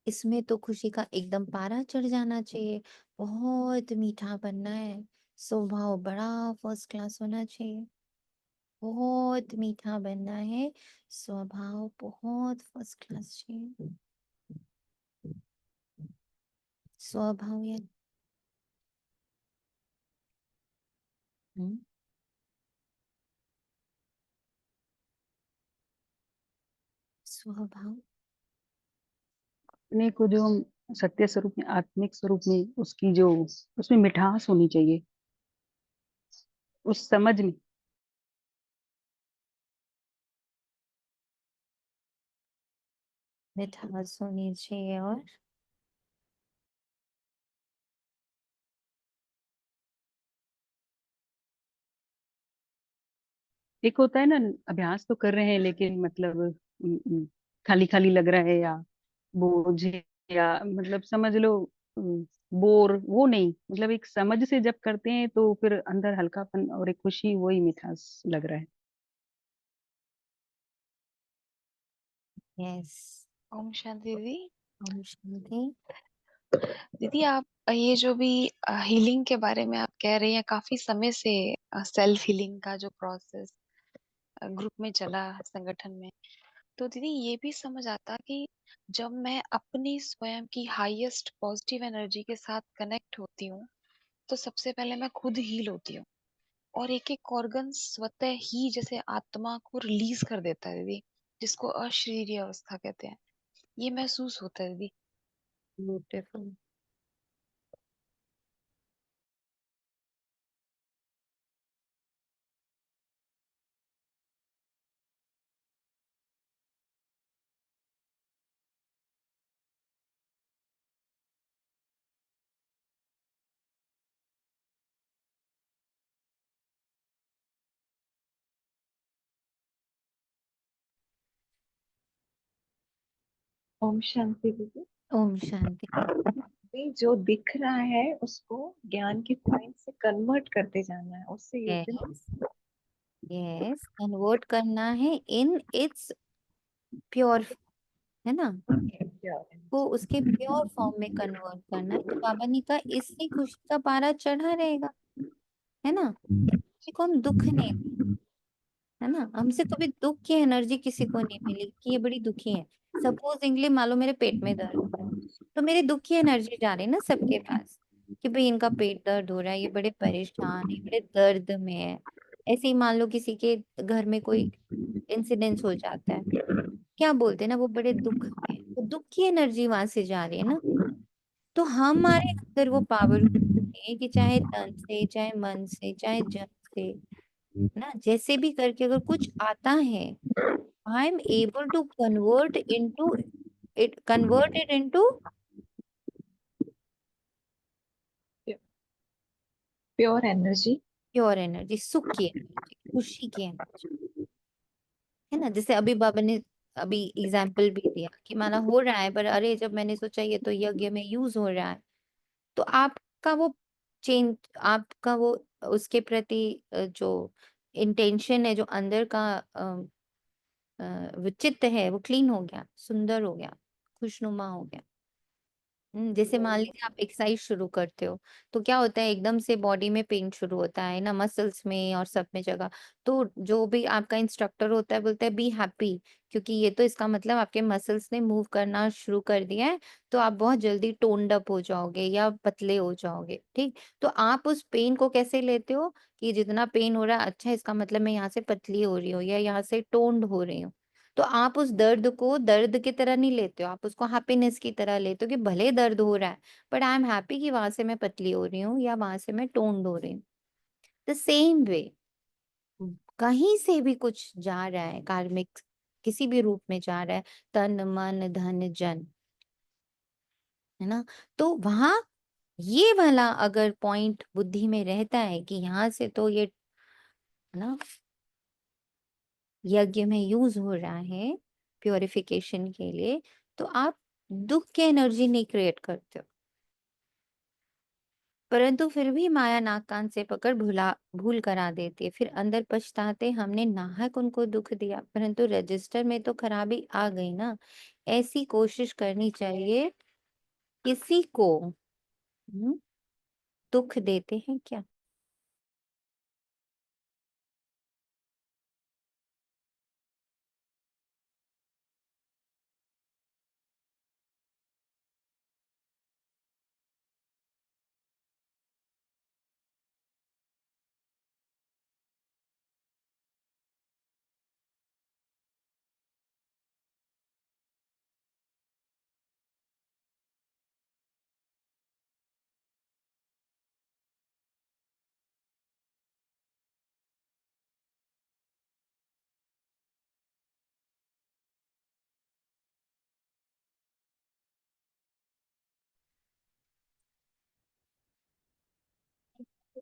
इसमें तो खुशी का एकदम पारा चढ़ जाना चाहिए। बहुत मीठा बनना है, स्वभाव बड़ा फर्स्ट क्लास होना चाहिए। बहुत मीठा बनना है, स्वभाव बहुत फर्स्ट क्लास चाहिए। स्वभाव या हम्म, स्वभाव अपने को जो हम सत्य स्वरूप में, आत्मिक स्वरूप में, उसकी जो उसमें मिठास होनी चाहिए, उस समझ में। मिठास होनी चाहिए और एक होता है ना, अभ्यास तो कर रहे हैं लेकिन मतलब खाली खाली लग रहा है, या बोझ, या मतलब समझ लो बोर, वो नहीं, मतलब एक समझ से जब करते हैं तो फिर अंदर हल्कापन और एक खुशी, वही मिठास लग रहा है। यस। ओम शांति दीदी। ओम शांति। दीदी आप ये जो भी हीलिंग के बारे में आप कह रही हैं, काफी समय से सेल्फ हीलिंग का जो प्रोसेस ग्रुप में चला, संगठन में, तो दीदी ये भी समझ आता कि जब मैं अपनी स्वयं की हाईएस्ट पॉजिटिव एनर्जी के साथ कनेक्ट होती हूँ, तो सबसे पहले मैं खुद हील होती हूँ, और एक एक ऑर्गन स्वतः ही जैसे आत्मा को रिलीज कर देता है दीदी, जिसको अशरीरी अवस्था कहते हैं। ये महसूस होता है दीदी। ब्यूटीफुल। ओम शांति दीदी। ओम शांति। भी जो दिख रहा है उसको ज्ञान के पॉइंट से कन्वर्ट करते जाना है, उससे युद्ध नहीं। यस यस, कन्वर्ट करना है इन इट्स प्योर, है ना, को उसके प्योर फॉर्म में कन्वर्ट करना है। तो बाबा ने कहा इससे खुशी का पारा चढ़ा रहेगा, है ना, किसी को हम दुख नहीं, है ना, हमसे कभी दुख की एनर्जी किसी को नहीं मिली कि ये बड़ी दुखी है। सपोजिंगली मान लो मेरे पेट में दर्द है, तो मेरी दुख की एनर्जी जा रही है ना सबके पास कि भाई इनका पेट दर्द हो रहा है, ये बड़े परेशान है, बड़े दर्द में है। ऐसे ही मान लो किसी के घर में कोई इंसिडेंस हो जाता है, क्या बोलते हैं ना, वो बड़े दुख में है, तो दुख की एनर्जी वहां से जा रही है ना। तो हमारे अंदर वो पावर है कि चाहे तन से, चाहे मन से, चाहे जन से, ना, जैसे भी करके अगर कुछ आता है, I am able to convert it into pure energy. Pure energy, सुख की एनर्जी, खुशी की एनर्जी, है ना। जैसे अभी बाबा ने अभी एग्जाम्पल भी दिया कि माना हो रहा है, पर अरे जब मैंने सोचा ये तो यज्ञ में यूज हो रहा है, तो आपका वो चेंज, आपका वो उसके प्रति जो इंटेंशन है, जो अंदर का चित्त है, वो क्लीन हो गया, सुंदर हो गया, खुशनुमा हो गया। जैसे मान लीजिए आप एक्सरसाइज शुरू करते हो, तो क्या होता है, एकदम से बॉडी में पेन शुरू होता है ना, मसल्स में और सब में जगह। तो जो भी आपका इंस्ट्रक्टर होता है बोलता है बी हैप्पी, क्योंकि ये तो इसका मतलब आपके मसल्स ने मूव करना शुरू कर दिया है, तो आप बहुत जल्दी टोन्ड अप हो जाओगे या पतले हो जाओगे, ठीक। तो आप उस पेन को कैसे लेते हो कि जितना पेन हो रहा है, अच्छा इसका मतलब मैं यहाँ से पतली हो रही हूँ या यहाँ से टोन्ड हो रही हूँ। तो आप उस दर्द को दर्द की तरह नहीं लेते हो, आप उसको हैप्पीनेस की तरह लेते हो कि भले दर्द हो रहा है, बट आई एम हैप्पी कि वहां से मैं पतली हो रही हूँ या वहां से मैं टोन्ड हो रही हूँ। द सेम वे, कहीं से भी कुछ जा रहा है, कार्मिक किसी भी रूप में जा रहा है, तन मन धन जन, है ना, तो वहां ये वाला अगर पॉइंट बुद्धि में रहता है कि यहाँ से तो ये, है ना, यज्ञ में यूज हो रहा है प्योरिफिकेशन के लिए, तो आप दुख की एनर्जी नहीं क्रिएट करते हो। परंतु फिर भी माया नाक कान से पकड़ भूल करा देती है, फिर अंदर पछताते हमने नाहक उनको दुख दिया, परंतु रजिस्टर में तो खराबी आ गई ना। ऐसी कोशिश करनी चाहिए, किसी को दुख देते हैं क्या।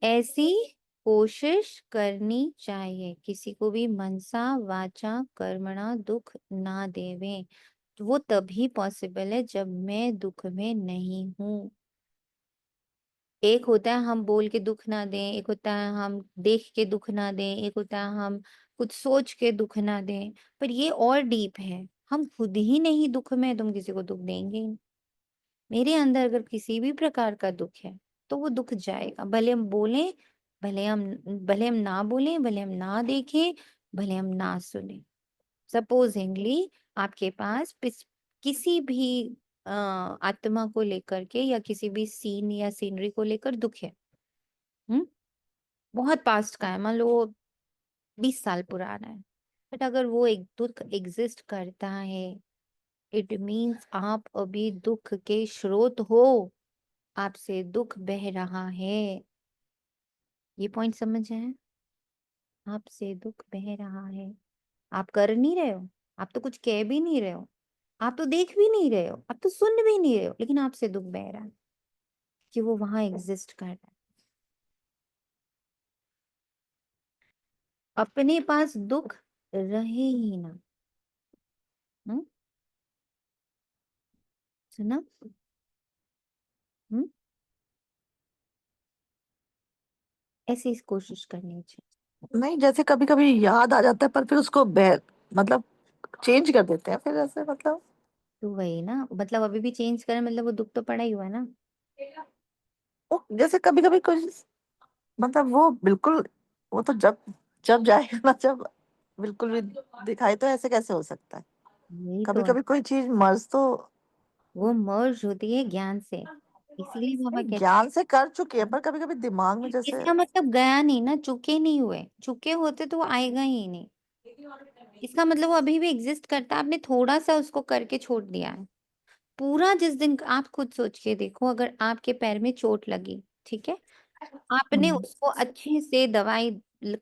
ऐसी कोशिश करनी चाहिए, किसी को भी मनसा वाचा कर्मणा दुख ना देवे। तो वो तभी पॉसिबल है जब मैं दुख में नहीं हूं। एक होता है हम बोल के दुख ना दें, एक होता है हम देख के दुख ना दें, एक होता है हम कुछ सोच के दुख ना दें, पर ये और डीप है। हम खुद ही नहीं दुख में, तुम किसी को दुख देंगे ही नहीं। मेरे अंदर अगर किसी भी प्रकार का दुख है तो वो दुख जाएगा, भले हम बोलें, भले हम ना बोलें, भले हम ना देखें, भले हम ना सुने। सपोजिंगली आपके पास किसी भी आत्मा को लेकर के या किसी भी सीन या सीनरी को लेकर दुख है, हम्म, बहुत पास्ट का है, मान लो 20 साल पुराना है, बट अगर वो एक दुख एग्जिस्ट करता है, इट मीन्स आप अभी दुख के स्रोत हो, आपसे दुख बह रहा है। ये पॉइंट समझ आए? आपसे दुख बह रहा है, आप कर नहीं रहे हो, आप तो कुछ कह भी नहीं रहे हो, आप तो देख भी नहीं रहे हो, आप तो सुन भी नहीं रहे हो, लेकिन आपसे दुख बह रहा है कि वो वहां एग्जिस्ट कर रहा है। अपने पास दुख रहे ही ना। हम्म, सुना? हम्म, ऐसी कोशिश करनी चाहिए। नहीं, जैसे कभी कभी याद आ जाता है पर फिर उसको मतलब चेंज कर देते हैं फिर ऐसे मतलब। तो वही ना, मतलब अभी भी चेंज करें मतलब वो दुख तो पड़ा ही हुआ है ना। वो जैसे कभी कभी कुछ मतलब वो बिल्कुल, वो तो जब जब जाएगा ना, जब बिल्कुल भी दिखाई, तो ऐसे कैसे हो सकता है? यही कभी तो है, कभी कोई चीज मर्ज तो वो मर्ज होती है ज्ञान से, इसीलिए बाबा नहीं, कहते ज्ञान से कर चुकी है, पर कभी कभी दिमाग में हैं जैसे। इसका मतलब गया नहीं ना, चुके नहीं हुए, चुके होते तो वो आएगा ही नहीं। इसका मतलब वो अभी भी एग्जिस्ट करता है, आपने थोड़ा सा उसको करके छोड़ दिया है। पूरा जिस दिन आप खुद सोच के देखो, अगर आपके पैर में चोट लगी, ठीक है, आपने हम्म। उसको अच्छे से दवाई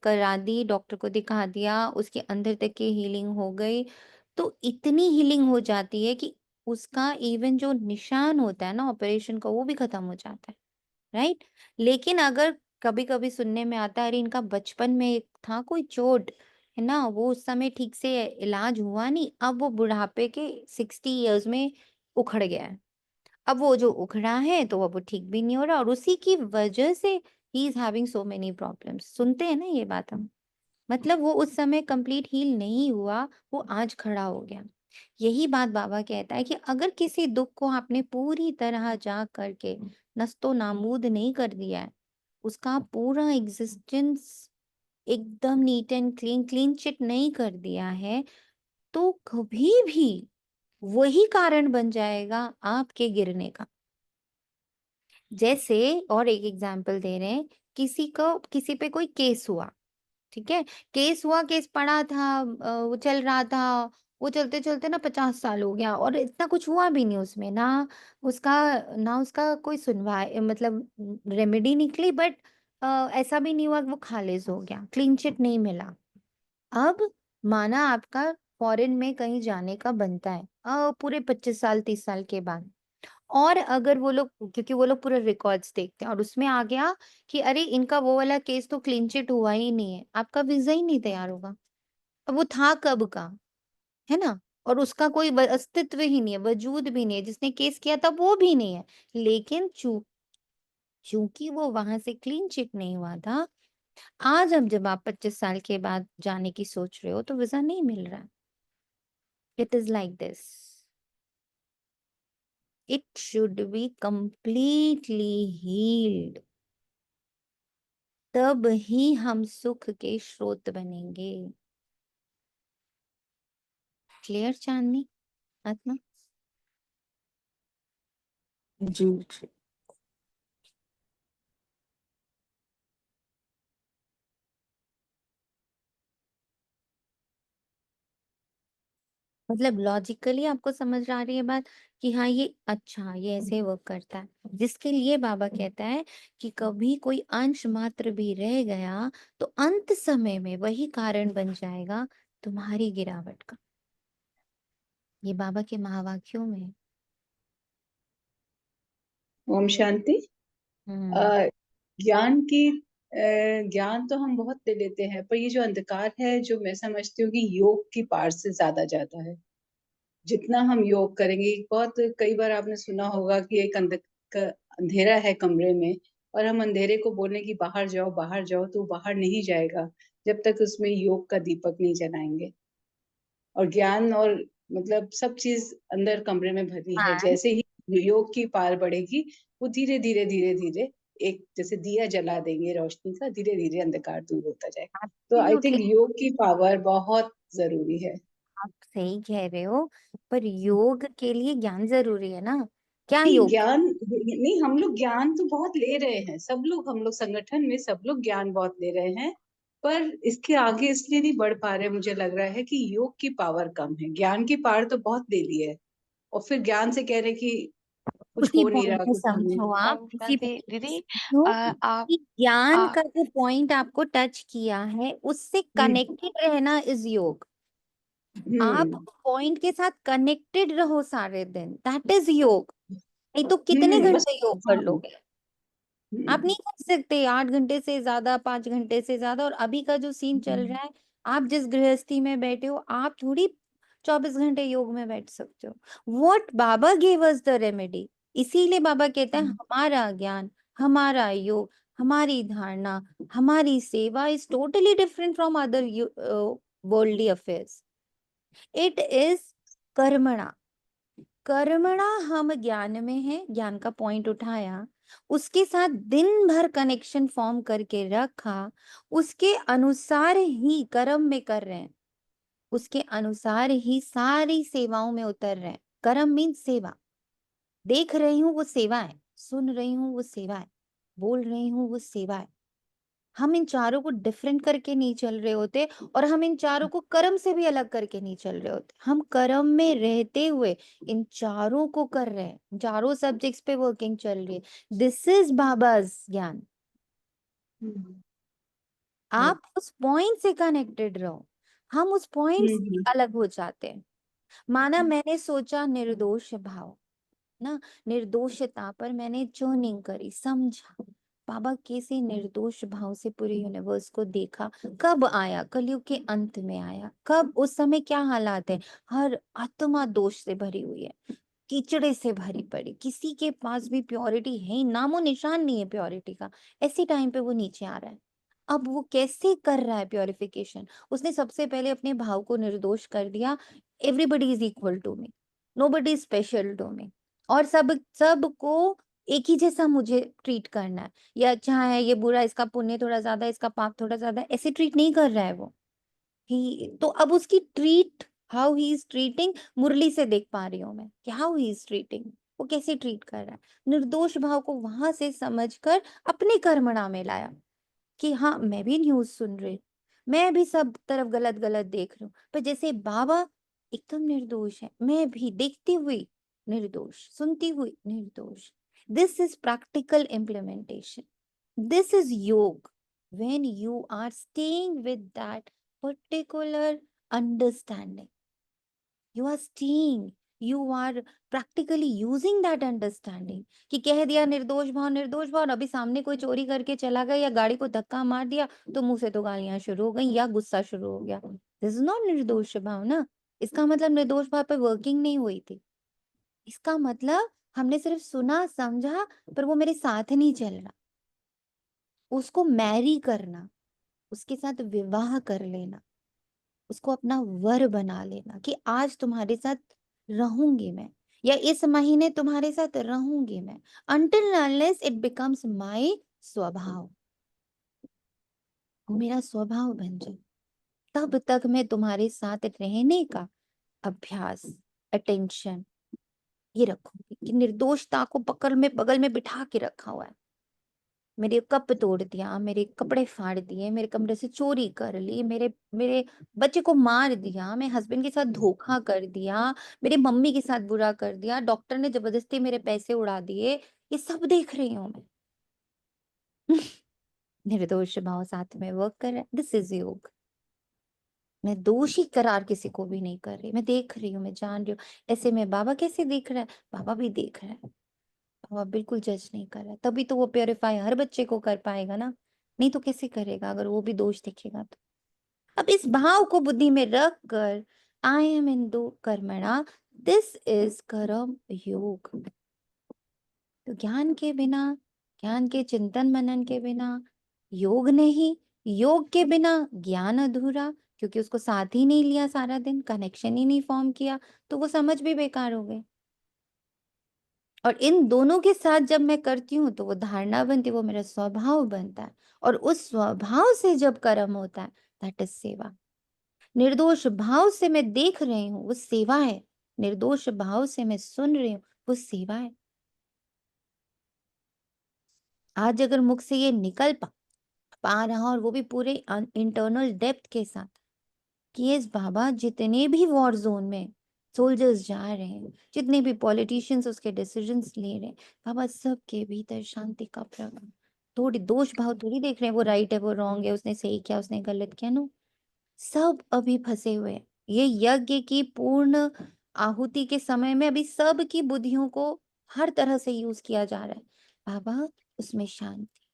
करा दी, डॉक्टर को दिखा दिया, उसके अंदर तक की हीलिंग हो गई, तो इतनी हीलिंग हो जाती है कि उसका इवन जो निशान होता है ना ऑपरेशन का, वो भी खत्म हो जाता है, राइट। लेकिन अगर कभी कभी सुनने में आता है अरे इनका बचपन में एक था कोई चोट, है ना, वो उस समय ठीक से इलाज हुआ नहीं, अब वो बुढ़ापे के 60 इयर्स में उखड़ गया है। अब वो जो उखड़ा है तो अब वो ठीक भी नहीं हो रहा, और उसी की वजह से he is having so many problems. सुनते हैं ना ये बात हम, मतलब वो उस समय कंप्लीट हील नहीं हुआ, वो आज खड़ा हो गया। यही बात बाबा कहता है कि अगर किसी दुख को आपने पूरी तरह जा करके नस्तो नाबूद नहीं कर दिया है, उसका पूरा एग्जिस्टेंस एकदम नीट एंड क्लीन चिट नहीं कर दिया है, तो कभी भी वही कारण बन जाएगा आपके गिरने का। जैसे और एक एग्जांपल दे रहे हैं, किसी पे कोई केस हुआ, ठीक है, केस हुआ, केस पड़ा था, वो चल रहा था, वो चलते चलते ना 50 साल हो गया और इतना कुछ हुआ भी नहीं उसमें, उसका ना उसका कोई सुनवाई, मतलब रेमेडी निकली, बट ऐसा भी नहीं हुआ कि वो खारिज हो गया, क्लीन चिट नहीं मिला। अब माना आपका फॉरेन में कहीं जाने का बनता है पूरे 25 साल 30 साल के बाद, और अगर वो लोग, क्योंकि वो लोग पूरे रिकॉर्ड्स देखते हैं और उसमें आ गया कि अरे इनका वो वाला केस तो क्लीन चिट हुआ ही नहीं है, आपका वीजा ही नहीं तैयार होगा। अब वो था कब का, है ना, और उसका कोई अस्तित्व ही नहीं है, वजूद भी नहीं है, जिसने केस किया था वो भी नहीं है, लेकिन चूंकि वो वहां से क्लीन चिट नहीं हुआ था, आज अब जब आप 25 साल के बाद जाने की सोच रहे हो तो वीजा नहीं मिल रहा। It is like this, it should be completely healed, तब ही हम सुख के स्रोत बनेंगे। क्लियर चांदनी आत्मा? जी जी। मतलब लॉजिकली आपको समझ आ रही है बात कि हाँ ये अच्छा, ये ऐसे वर्क करता है, जिसके लिए बाबा कहता है कि कभी कोई अंश मात्र भी रह गया तो अंत समय में वही कारण बन जाएगा तुम्हारी गिरावट का। ये बाबा के महावाक्यों में है। ओम शांति। हम्म। अ, ज्ञान की ज्ञान तो हम बहुत ले लेते हैं, पर ये जो अंधकार है, जो मैं समझती हूँ कि योग की पार से ज्यादा जाता है। जितना हम योग करेंगे, बहुत कई बार आपने सुना होगा कि एक अंधेरा है कमरे में, और हम अंधेरे को बोले कि बाहर जाओ, तो बाहर नहीं जाएगा जब तक उसमें योग का दीपक नहीं जलाएंगे। और ज्ञान और मतलब सब चीज अंदर कमरे में भरी है। हाँ जैसे ही योग की पार बढ़ेगी, वो धीरे धीरे एक जैसे दिया जला देंगे रोशनी का, धीरे धीरे अंधकार दूर होता जाएगा। तो आई थिंक एब्सोल्युटली, योग की पावर बहुत जरूरी है। आप सही कह रहे हो, पर योग के लिए ज्ञान जरूरी है ना। क्या नहीं, योग? ज्ञान नहीं, हम लोग ज्ञान तो बहुत ले रहे हैं, हम लोग संगठन में सब लोग ज्ञान बहुत ले रहे हैं, पर इसके आगे इसलिए नहीं बढ़ पा रहे। मुझे लग रहा है कि योग की पावर कम है, ज्ञान की पावर तो बहुत ले ली है, और फिर ज्ञान से कह रहे कि कुछ उसी हो नहीं पॉइंट रहा, में कुछ हो नहीं समझो, रहा। आप उसी शांति पॉइंट में दीदी, समझो आप कि ज्ञान आ, का जो पॉइंट आपको टच किया है उससे हम्म कनेक्टेड रहना इज योग। आप हम्म पॉइंट के साथ कनेक्टेड रहो सारे दिन, दैट इज योग। नहीं तो कितने बस। घंटे योग कर हाँ। लोगे? आप नहीं हम्म कर सकते 8 घंटे से ज्यादा, 5 घंटे से ज्यादा। और अभी का जो सीन चल रहा है, आप जिस गृहस्थी में बैठे हो, आप थोड़ी 24 घंटे योग में बैठ सकते हो। What Baba gave us the remedy. इसीलिए बाबा कहता है हमारा ज्ञान, हमारा योग, हमारी धारणा, हमारी सेवा is totally different from other worldly affairs. It is कर्मणा। कर्मणा हम ज्ञान में है, ज्ञान का पॉइंट उठाया, उसके साथ दिन भर कनेक्शन फॉर्म करके रखा, उसके अनुसार ही कर्म में कर रहे हैं, उसके अनुसार ही सारी सेवाओं में उतर रहे हैं। कर्म मीन सेवा। देख रही हूं वो सेवा है, सुन रही हूं वो सेवा है, बोल रही हूं वो सेवा है। हम इन चारों को डिफरेंट करके नहीं चल रहे होते, और हम इन चारों को कर्म से भी अलग करके नहीं चल रहे होते। हम कर्म में रहते हुए इन चारों को कर रहे हैं, चारों सब्जेक्ट्स पे वर्किंग चल रही है। दिस इज बाबाज ज्ञान। हम्म आप उस पॉइंट से कनेक्टेड रहो, हम उस पॉइंट से हम्म अलग हो जाते हैं। माना मैंने सोचा निर्दोष भाव ना, निर्दोषता पर मैंने ट्यूनिंग करी, समझा बाबा कैसे निर्दोष भाव से पूरे यूनिवर्स को देखा। कब आया? कलयुग के अंत में आया। कब? उस समय क्या हालात है? हर आत्मा दोष से भरी हुई है, कीचड़े से भरी पड़ी, किसी के पास भी प्योरिटी है ही, नामो निशान नहीं है प्योरिटी का। ऐसी टाइम पे वो नीचे आ रहा है। अब वो कैसे कर रहा है प्योरिफिकेशन? उसने सबसे पहले अपने भाव को निर्दोष कर दिया। Everybody is equal to me, nobody is special to me, और सबको एक ही जैसा मुझे ट्रीट करना है। ये अच्छा है, ये बुरा, इसका पुण्य थोड़ा ज्यादा, इसका पाप थोड़ा ज्यादा, ऐसे ट्रीट नहीं कर रहा है वो। ही तो अब उसकी treat, how he is treating, Murali से देख पा रही हूँ मैं कि हाउ ही इज ट्रीटिंग, वो कैसे ट्रीट कर रहा है। निर्दोष भाव को वहां से समझकर अपने कर्मणा में लाया कि हाँ मैं भी न्यूज सुन रही हूँ, मैं भी सब तरफ गलत गलत देख रही हूँ, पर जैसे बाबा एकदम निर्दोष है, मैं भी देखती हुई निर्दोष, सुनती हुई निर्दोष। This is practical implementation, this is योग। when you are staying with that particular understanding, you are staying, you are practically using that understanding। कि कह दिया निर्दोष भाव, निर्दोष भाव, और अभी सामने कोई चोरी करके चला गया या गाड़ी को धक्का मार दिया तो मुंह से तो गालियां शुरू हो गई या गुस्सा शुरू हो गया। दिस इज नॉट निर्दोष भाव ना। इसका मतलब निर्दोष भाव पे वर्किंग नहीं हुई थी। इसका मतलब हमने सिर्फ सुना समझा, पर वो मेरे साथ नहीं चल रहा। उसको मैरी करना, उसके साथ विवाह कर लेना, उसको अपना वर बना लेना कि आज तुम्हारे साथ रहूंगी मैं, या इस महीने तुम्हारे साथ रहूंगी मैं, until unless it becomes my स्वभाव, वो मेरा स्वभाव बन जाए, तब तक मैं तुम्हारे साथ रहने का अभ्यास, अटेंशन ये रखूंगी। कि निर्दोषता को पकड़ में बगल में बिठा के रखा हुआ है, मेरे कप तोड़ दिया, मेरे कपड़े फाड़ दिए, मेरे कमरे से चोरी कर ली, मेरे मेरे बच्चे को मार दिया, मेरे हस्बैंड के साथ धोखा कर दिया, मेरे मम्मी के साथ बुरा कर दिया, डॉक्टर ने जबरदस्ती मेरे पैसे उड़ा दिए, ये सब देख रही हूँ मैं। निर्दोष भाव साथ में वर्क कर रहा है। दिस इज योग। मैं दोषी करार किसी को भी नहीं कर रही, मैं देख रही हूँ, मैं जान रही हूँ। ऐसे में बाबा कैसे देख रहा है? बाबा भी देख रहा है, बाबा बिल्कुल जज नहीं कर रहा है। तभी तो वो प्योरीफाई हर बच्चे को कर पाएगा ना। नहीं तो कैसे करेगा अगर वो भी दोष दिखेगा तो। अब इस भाव को बुद्धि में रख कर आई एम इन दो कर्मणा, दिस इज कर्म योग। तो ज्ञान के बिना, ज्ञान के चिंतन मनन के बिना योग नहीं, योग के बिना ज्ञान अधूरा, क्योंकि उसको साथ ही नहीं लिया, सारा दिन कनेक्शन ही नहीं फॉर्म किया, तो वो समझ भी बेकार हो गई। और इन दोनों के साथ जब मैं करती हूँ तो वो धारणा बनती है, वो मेरा स्वभाव बनता है, और उस स्वभाव से जब कर्म होता है दैट इज सेवा। निर्दोष भाव से मैं देख रही हूँ वो सेवा है, निर्दोष भाव से मैं सुन रही हूँ वो सेवा है। आज अगर मुख से ये निकल पा रहा, और वो भी पूरे इंटरनल डेप्थ के साथ, कि यस बाबा, जितने भी वॉर जोन में सोल्जर्स जा रहे हैं, जितने भी पॉलिटिशियंस उसके डिसीजंस ले रहे हैं, बाबा सबके भीतर शांति का प्रवाह। थोड़ी दोष भाव थोड़ी देख रहे हैं वो राइट है वो रॉन्ग है, उसने सही किया उसने गलत किया, नो, सब अभी फंसे हुए हैं। ये यज्ञ की पूर्ण आहुति के समय में अभी सब की बुद्धियों को हर तरह से यूज किया जा रहा है। बाबा उसमें शांति,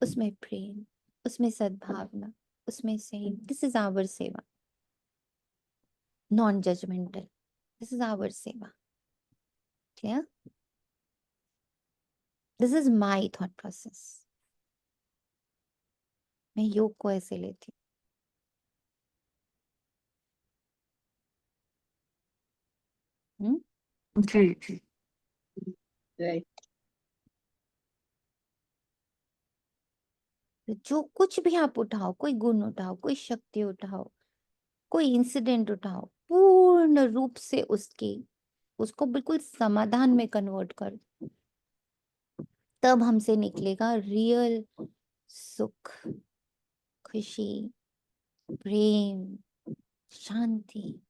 उसमें प्रेम, उसमें सद्भावना, उसमें सही, this is our seva, non judgemental, this is our seva. Clear? This is my thought process. मैं योग को ऐसे लेती हूँ। जी जी। राइट। तो जो कुछ भी आप उठाओ, कोई गुण उठाओ, कोई शक्ति उठाओ, कोई इंसिडेंट उठाओ, पूर्ण रूप से उसको बिल्कुल समाधान में कन्वर्ट कर, तब हमसे निकलेगा रियल सुख, खुशी, प्रेम, शांति।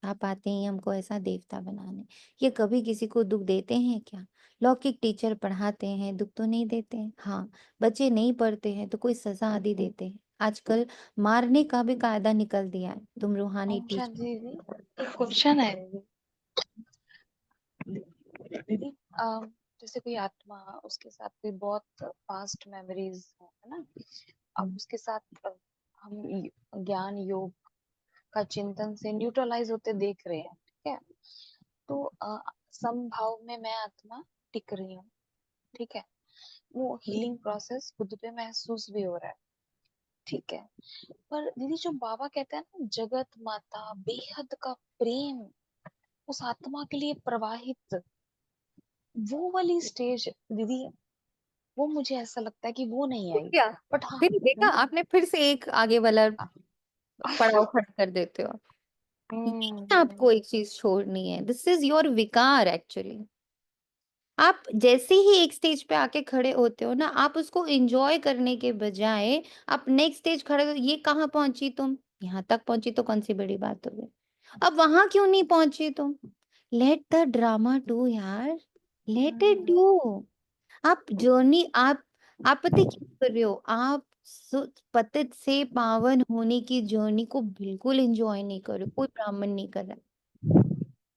आप आते हैं हमको ऐसा देवता बनाने, ये कभी किसी को दुख देते हैं क्या? लौकिक टीचर पढ़ाते हैं, दुख तो नहीं देते हैं। हाँ, बच्चे नहीं पढ़ते हैं तो कोई सजा आदि देते हैं। आजकल मारने का भी कायदा निकल दिया है, तुम रूहानी ओम टीचर। शांति दीदी, एक क्वेश्चन है दीदी। जैसे कोई आत्मा, उसके साथ कोई बहुत पास्ट मेमोरीज है ना, अब उसके साथ हम ज्ञान योग का चिंतन से न्यूट्रलाइज होते देख रहे हैं, ठीक है, तो समभाव में मैं आत्मा टिक रही हूँ, ठीक है, वो हीलिंग प्रोसेस खुद पे महसूस भी हो रहा है, ठीक है, पर दीदी जो बाबा कहते हैं ना, जगत माता बेहद का प्रेम उस आत्मा के लिए प्रवाहित, वो वाली स्टेज दीदी, वो मुझे ऐसा लगता है कि वो नहीं तो आई। क्या, बट हाँ, फिर देखा आपने, फिर से एक आगे वाला पड़ाव खड़ा कर देते हो। ये आपको एक चीज छोड़नी है, दिस इज योर विकार एक्चुअली। आप जैसे ही एक स्टेज पे आके खड़े होते हो ना, आप उसको एंजॉय करने के बजाय आप नेक्स्ट स्टेज खड़े हो, ये कहाँ पहुंची तुम, यहाँ तक पहुंची तो कौन सी बड़ी बात हो गई, अब वहां क्यों नहीं पहुंची तुम? लेट द ड्रामा डू यार, लेट इट डू। आप जर्नी, आप पता है क्या कर रहे हो, आप पतित से पावन होने की जर्नी को बिल्कुल एंजॉय नहीं कर रहे हो, कोई ब्राह्मण नहीं कर रहा है।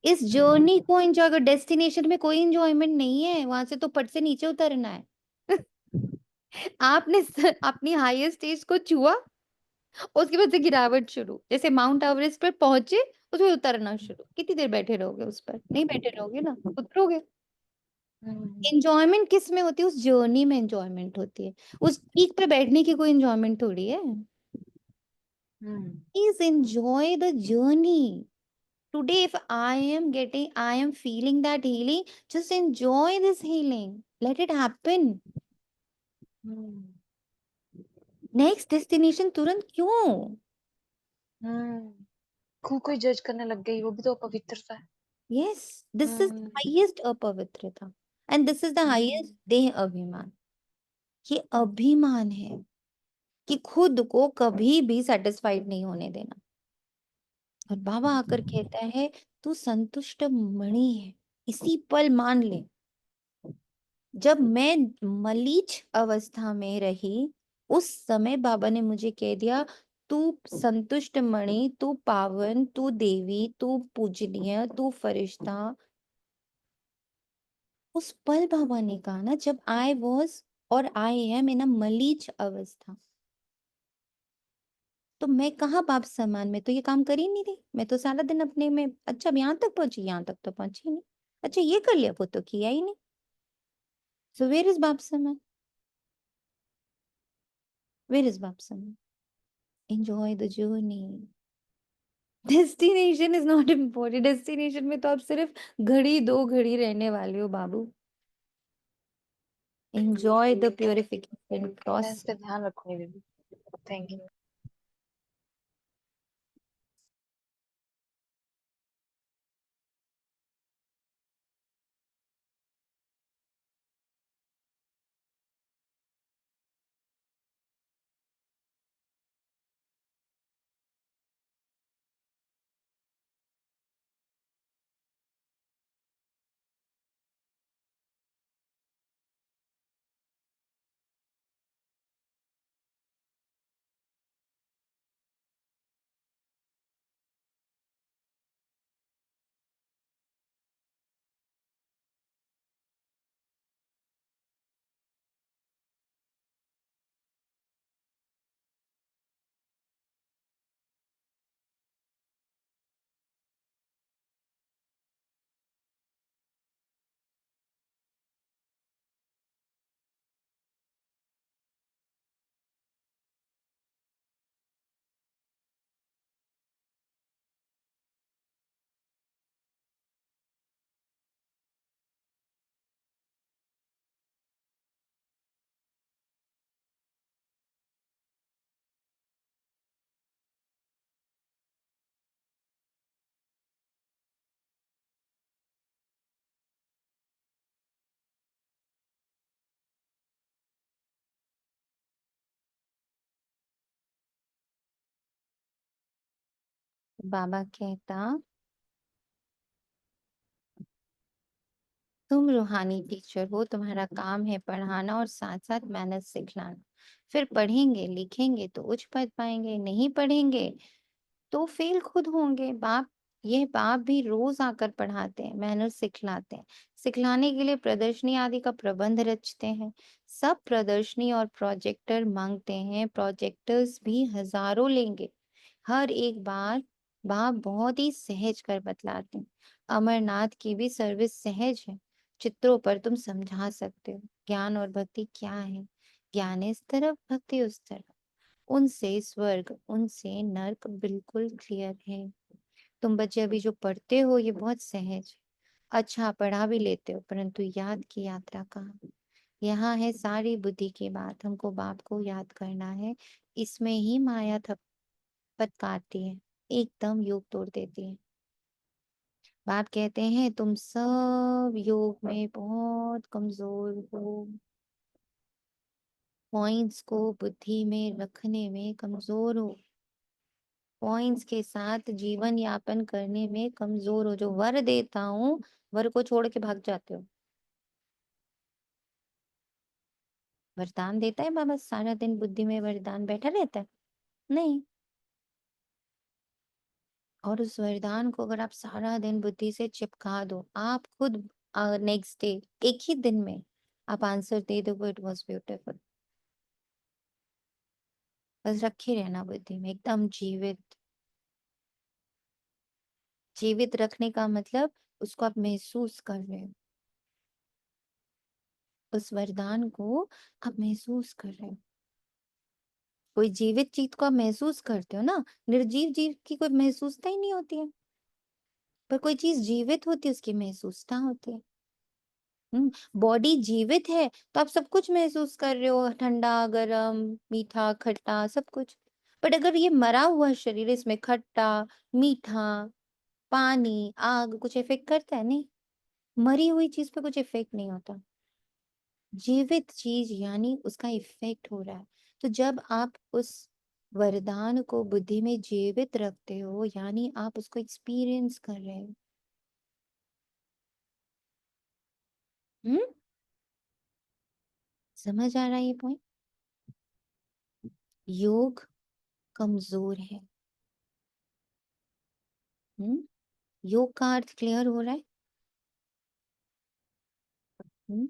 इस जर्नी को एंजॉय कर, डेस्टिनेशन में कोई एंजॉयमेंट नहीं है, वहां से तो फट से नीचे उतरना है। आपने अपनी हाईएस्ट स्टेज को छुआ, उसके बाद से गिरावट शुरू, जैसे माउंट एवरेस्ट पर पहुंचे उसमें उतरना शुरू। कितनी देर बैठे रहोगे उस पर? नहीं बैठे रहोगे ना, उतरोगे। एंजॉयमेंट किस में होती है? उस जर्नी में एंजॉयमेंट होती है, उस पीक पे बैठने की कोई एंजॉयमेंट थोड़ी है। Please enjoy the journey. Today, if I am feeling that healing, just enjoy this healing. Let it happen. Next destination तुरंत क्यों? कोई जज करने लग गई, वो भी तो पवित्रता है। Yes, this is the highest अपवित्रता, and this is the highest देह अभिमान। ये अभिमान है कि खुद को कभी भी सेटिस्फाइड नहीं होने देना। और बाबा आकर कहता है तू संतुष्ट मणि है, इसी पल मान ले। जब मैं मलीच अवस्था में रही, उस समय बाबा ने मुझे कह दिया तू संतुष्ट मणि, तू पावन, तू देवी, तू पूजनीय, तू फरिश्ता। उस पल बाबा ने कहा ना, जब आई वॉज और आई एम इन अ मलीच अवस्था। तो मैं कहाँ बाप समान, मैं तो ये काम कर ही नहीं रही, मैं तो सारा दिन अपने में, अच्छा अब यहाँ तक पहुंची, यहाँ तक तो पहुंची नहीं, अच्छा ये कर लिया, वो तो किया ही नहीं। सो वेयर इज बाप समान, वेयर इज बाप समान? Enjoy the journey. Destination is not important, destination में तो आप सिर्फ घड़ी 2 घड़ी रहने वाले हो बाबू। एंजॉय द प्योरिफिकेशन मैं क्रॉस। इस पे ध्यान रखूंगी दीदी। Thank you. बाबा कहता, तुम रूहानी टीचर हो, तुम्हारा काम है पढ़ाना और साथ साथ मैनर्स सिखलाना। फिर पढ़ेंगे लिखेंगे तो उच्च पद पाएंगे, नहीं पढ़ेंगे तो फेल खुद होंगे। बाप भी रोज आकर पढ़ाते हैं, मैनर्स सिखलाते हैं। सिखलाने के लिए प्रदर्शनी आदि का प्रबंध रचते हैं। सब प्रदर्शनी और प्रोजेक्टर मांगते हैं, प्रोजेक्टर्स भी हजारों लेंगे। हर एक बार बाप बहुत ही सहज कर बतलाते हैं। अमरनाथ की भी सर्विस सहज है, चित्रों पर तुम समझा सकते हो ज्ञान और भक्ति क्या है। ज्ञान इस तरफ, भक्ति उस तरफ, उनसे स्वर्ग उनसे नर्क बिल्कुल क्लियर है। तुम बच्चे अभी जो पढ़ते हो ये बहुत सहज है, अच्छा पढ़ा भी लेते हो, परंतु याद की यात्रा कहाँ? यहाँ है सारी बुद्धि की बात, हमको बाप को याद करना है। इसमें ही माया फटकारती है, एकदम योग तोड़ देती है। बाप कहते हैं तुम सब योग में बहुत कमजोर हो, पॉइंट्स को बुद्धि में रखने में कमजोर हो, पॉइंट्स के साथ जीवन यापन करने में कमजोर हो। जो वर देता हूँ, वर को छोड़ के भाग जाते हो। वरदान देता है बाबा, सारा दिन बुद्धि में वरदान बैठा रहता है? नहीं। और उस वरदान को अगर आप सारा दिन बुद्धि से चिपका दो, आप खुद नेक्स्ट डे, एक ही दिन में आप आंसर दे दो, इट वॉज ब्यूटिफुल। बस रखे रहना बुद्धि में, एकदम जीवित। जीवित रखने का मतलब उसको आप महसूस कर रहे हो, उस वरदान को आप महसूस कर रहे हो। कोई जीवित चीज को आप महसूस करते हो ना, निर्जीव जीव की कोई महसूसता ही नहीं होती है, पर कोई चीज जीवित होती है उसकी महसूसता होती है। बॉडी जीवित है तो आप सब कुछ महसूस कर रहे हो, ठंडा गरम मीठा खट्टा सब कुछ। बट अगर ये मरा हुआ शरीर, इसमें खट्टा मीठा पानी आग कुछ इफेक्ट करता है? नहीं, मरी हुई चीज पे कुछ इफेक्ट नहीं होता। जीवित चीज यानी उसका इफेक्ट हो रहा है। तो जब आप उस वरदान को बुद्धि में जीवित रखते हो, यानी आप उसको एक्सपीरियंस कर रहे हो। हम्म, समझ आ रहा है ये पॉइंट? योग कमजोर है। हम्म, योग का अर्थ क्लियर हो रहा है? हम्म,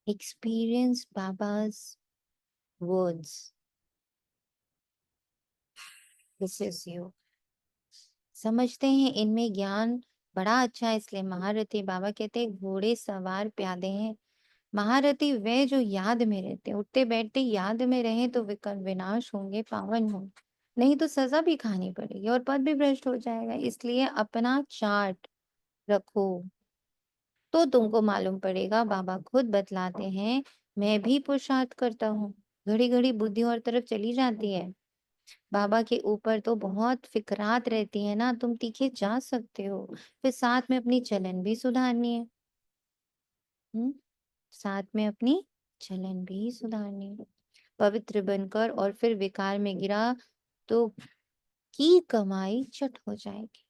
experience Baba's words. This is you. समझते हैं इनमें ज्ञान बड़ा अच्छा है, इसलिए महारथी बाबा कहते हैं घोड़े सवार प्यादे हैं। महारथी वे जो याद में रहते, उठते बैठते याद में रहे तो विनाश होंगे, पावन होंगे, नहीं तो सजा भी खानी पड़ेगी और पद भी भ्रष्ट हो जाएगा। इसलिए अपना चार्ट रखो तो तुमको मालूम पड़ेगा। बाबा खुद बतलाते हैं, मैं भी पुरुषार्थ करता हूँ, घड़ी घड़ी बुद्धि और तरफ चली जाती है। बाबा के ऊपर तो बहुत फिकरात रहती है ना, तुम तीखे जा सकते हो, फिर साथ में अपनी चलन भी सुधारनी है। साथ में अपनी चलन भी सुधारनी है। पवित्र बनकर और फिर विकार में गिरा तो की कमाई चट हो जाएगी।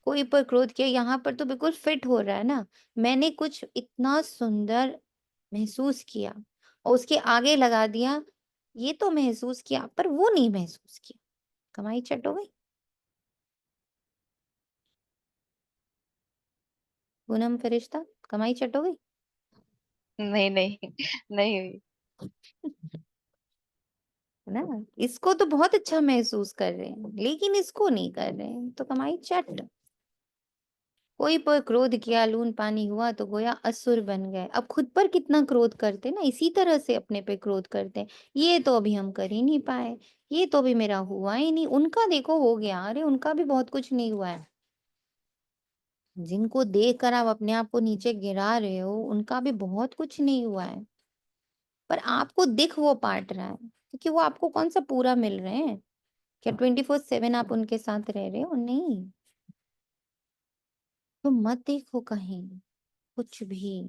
कोई पर क्रोध किया, यहाँ पर तो बिल्कुल फिट हो रहा है ना, मैंने कुछ इतना सुंदर महसूस किया और उसके आगे लगा दिया, ये तो महसूस किया पर वो नहीं महसूस किया, कमाई चट हो गई। पूनम फरिश्ता, कमाई चट हो गई। नहीं नहीं नहीं हुई। है ना, इसको तो बहुत अच्छा महसूस कर रहे हैं लेकिन इसको नहीं कर रहे हैं, तो कमाई चट। कोई पर क्रोध किया, लून पानी हुआ तो गोया असुर बन गए। अब खुद पर कितना क्रोध करते ना, इसी तरह से अपने पे क्रोध करते हैं, ये तो अभी हम कर ही नहीं पाए, ये तो अभी मेरा हुआ ही नहीं, उनका देखो हो गया, अरे उनका भी बहुत कुछ नहीं हुआ है। जिनको देख कर आप अपने आप को नीचे गिरा रहे हो, उनका भी बहुत कुछ नहीं हुआ है, पर आपको दिख वो पाट रहा है क्योंकि वो आपको कौन सा पूरा मिल रहे हैं। क्या 24/7 आप उनके साथ रह रहे हो? नहीं। तो मत देखो कहीं, कुछ भी,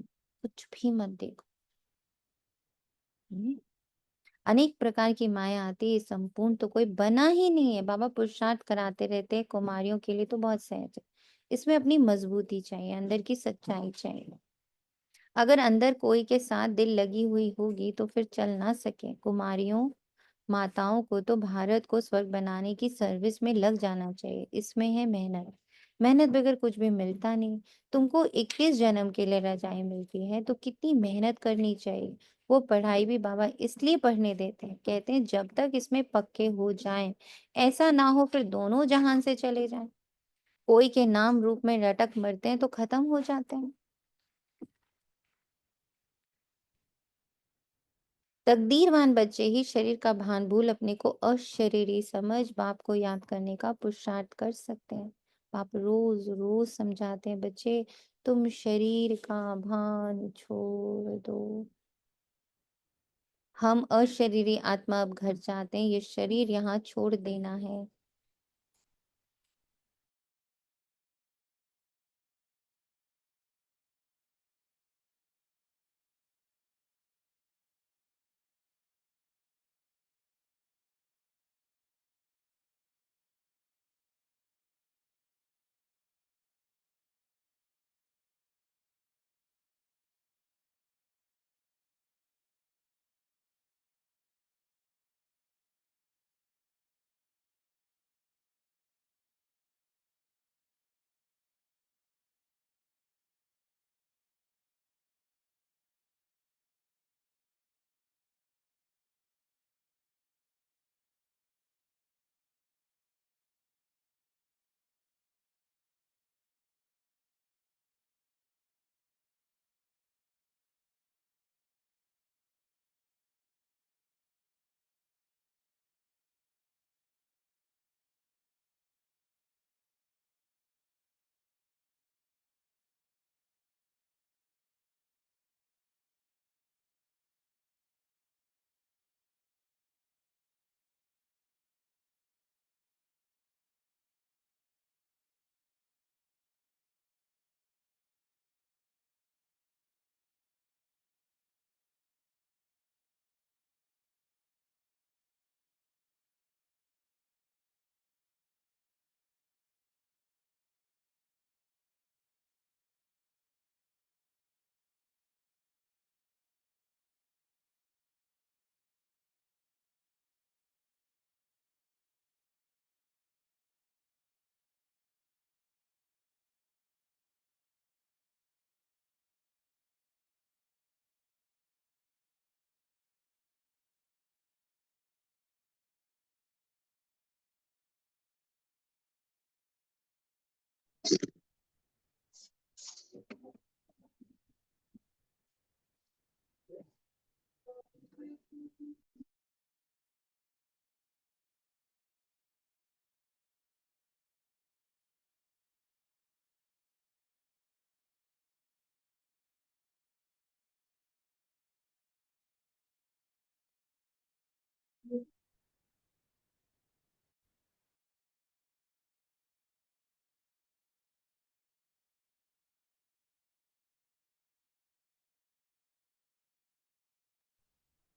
कुछ भी मत देखो। हम्म? अनेक प्रकार की माया आती है, संपूर्ण तो कोई बना ही नहीं है। बाबा पुरुषार्थ कराते रहते हैं, कुमारियों के लिए तो बहुत सहज है। इसमें अपनी मजबूती चाहिए, अंदर की सच्चाई चाहिए। अगर अंदर कोई के साथ दिल लगी हुई होगी तो फिर चल ना सके। कुमारियों माताओं को तो भारत को स्वर्ग बनाने की सर्विस में लग जाना चाहिए, इसमें है मेहनत। मेहनत बगैर कुछ भी मिलता नहीं। तुमको 21 जन्म के लिए रजाई मिलती है तो कितनी मेहनत करनी चाहिए। वो पढ़ाई भी बाबा इसलिए पढ़ने देते हैं, कहते हैं जब तक इसमें पक्के हो जाएं, ऐसा ना हो फिर दोनों जहान से चले जाएं। कोई के नाम रूप में रटक मरते हैं तो खत्म हो जाते हैं। तकदीरवान बच्चे ही शरीर का भान भूल अपने को अशरीरी समझ बाप को याद करने का पुरुषार्थ कर सकते हैं। बाप रोज रोज समझाते हैं, बच्चे तुम शरीर का भान छोड़ दो। हम अशरीरी आत्मा अब घर जाते हैं, ये शरीर यहाँ छोड़ देना है।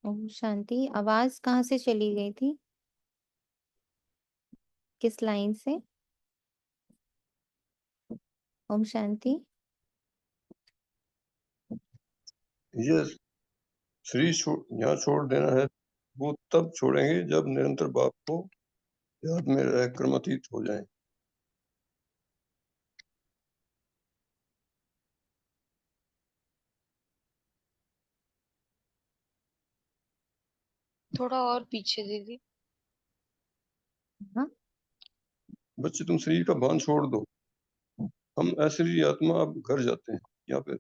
ओम शांति। आवाज कहाँ से चली गई थी? किस लाइन से? ओम शांति। ये शरीर यहाँ छोड़ देना है, वो तब छोड़ेंगे जब निरंतर बाप को याद में रह कर्मातीत हो जाएं। थोड़ा और पीछे दीदी। हाँ, बच्चे तुम शरीर का भान छोड़ दो, हम अशरीरी आत्मा अब घर जाते हैं। यहाँ पे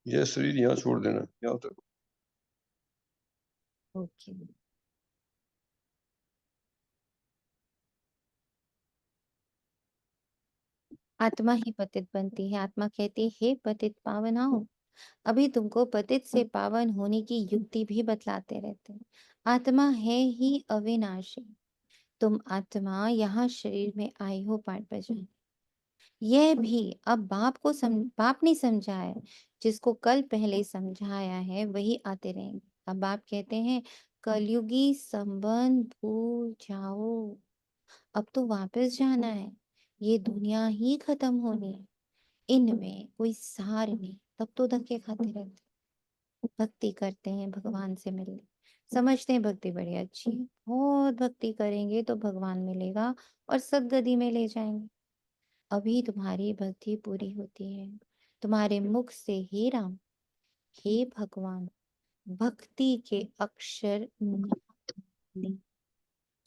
यह शरीर यहाँ छोड़ देना, यहाँ तक। ओके। आत्मा ही पतित बनती है। आत्मा कहती है, हे पतित पावनाओ, अभी तुमको पतित से पावन होने की युक्ति भी बतलाते रहते हैं। आत्मा है ही अविनाशी। तुम आत्मा यहाँ शरीर में आई हो पाठ बजाने। यह भी अब बाप ने समझाया है। जिसको कल पहले समझाया है वही आते रहेंगे। अब बाप कहते हैं, कलयुगी संबंध भूल जाओ, अब तो वापस जाना है। ये दुनिया ही खत्म होनी है, इनमें कोई सार नहीं। तब तो धक्के खाते रहते। भक्ति करते हैं भगवान से मिलने, समझते हैं भक्ति बड़ी अच्छी है, बहुत भक्ति करेंगे तो भगवान मिलेगा और सदगति में ले जाएंगे। अभी तुम्हारी भक्ति पूरी होती है, तुम्हारे मुख से हे राम, हे भगवान, भक्ति के अक्षर निकले।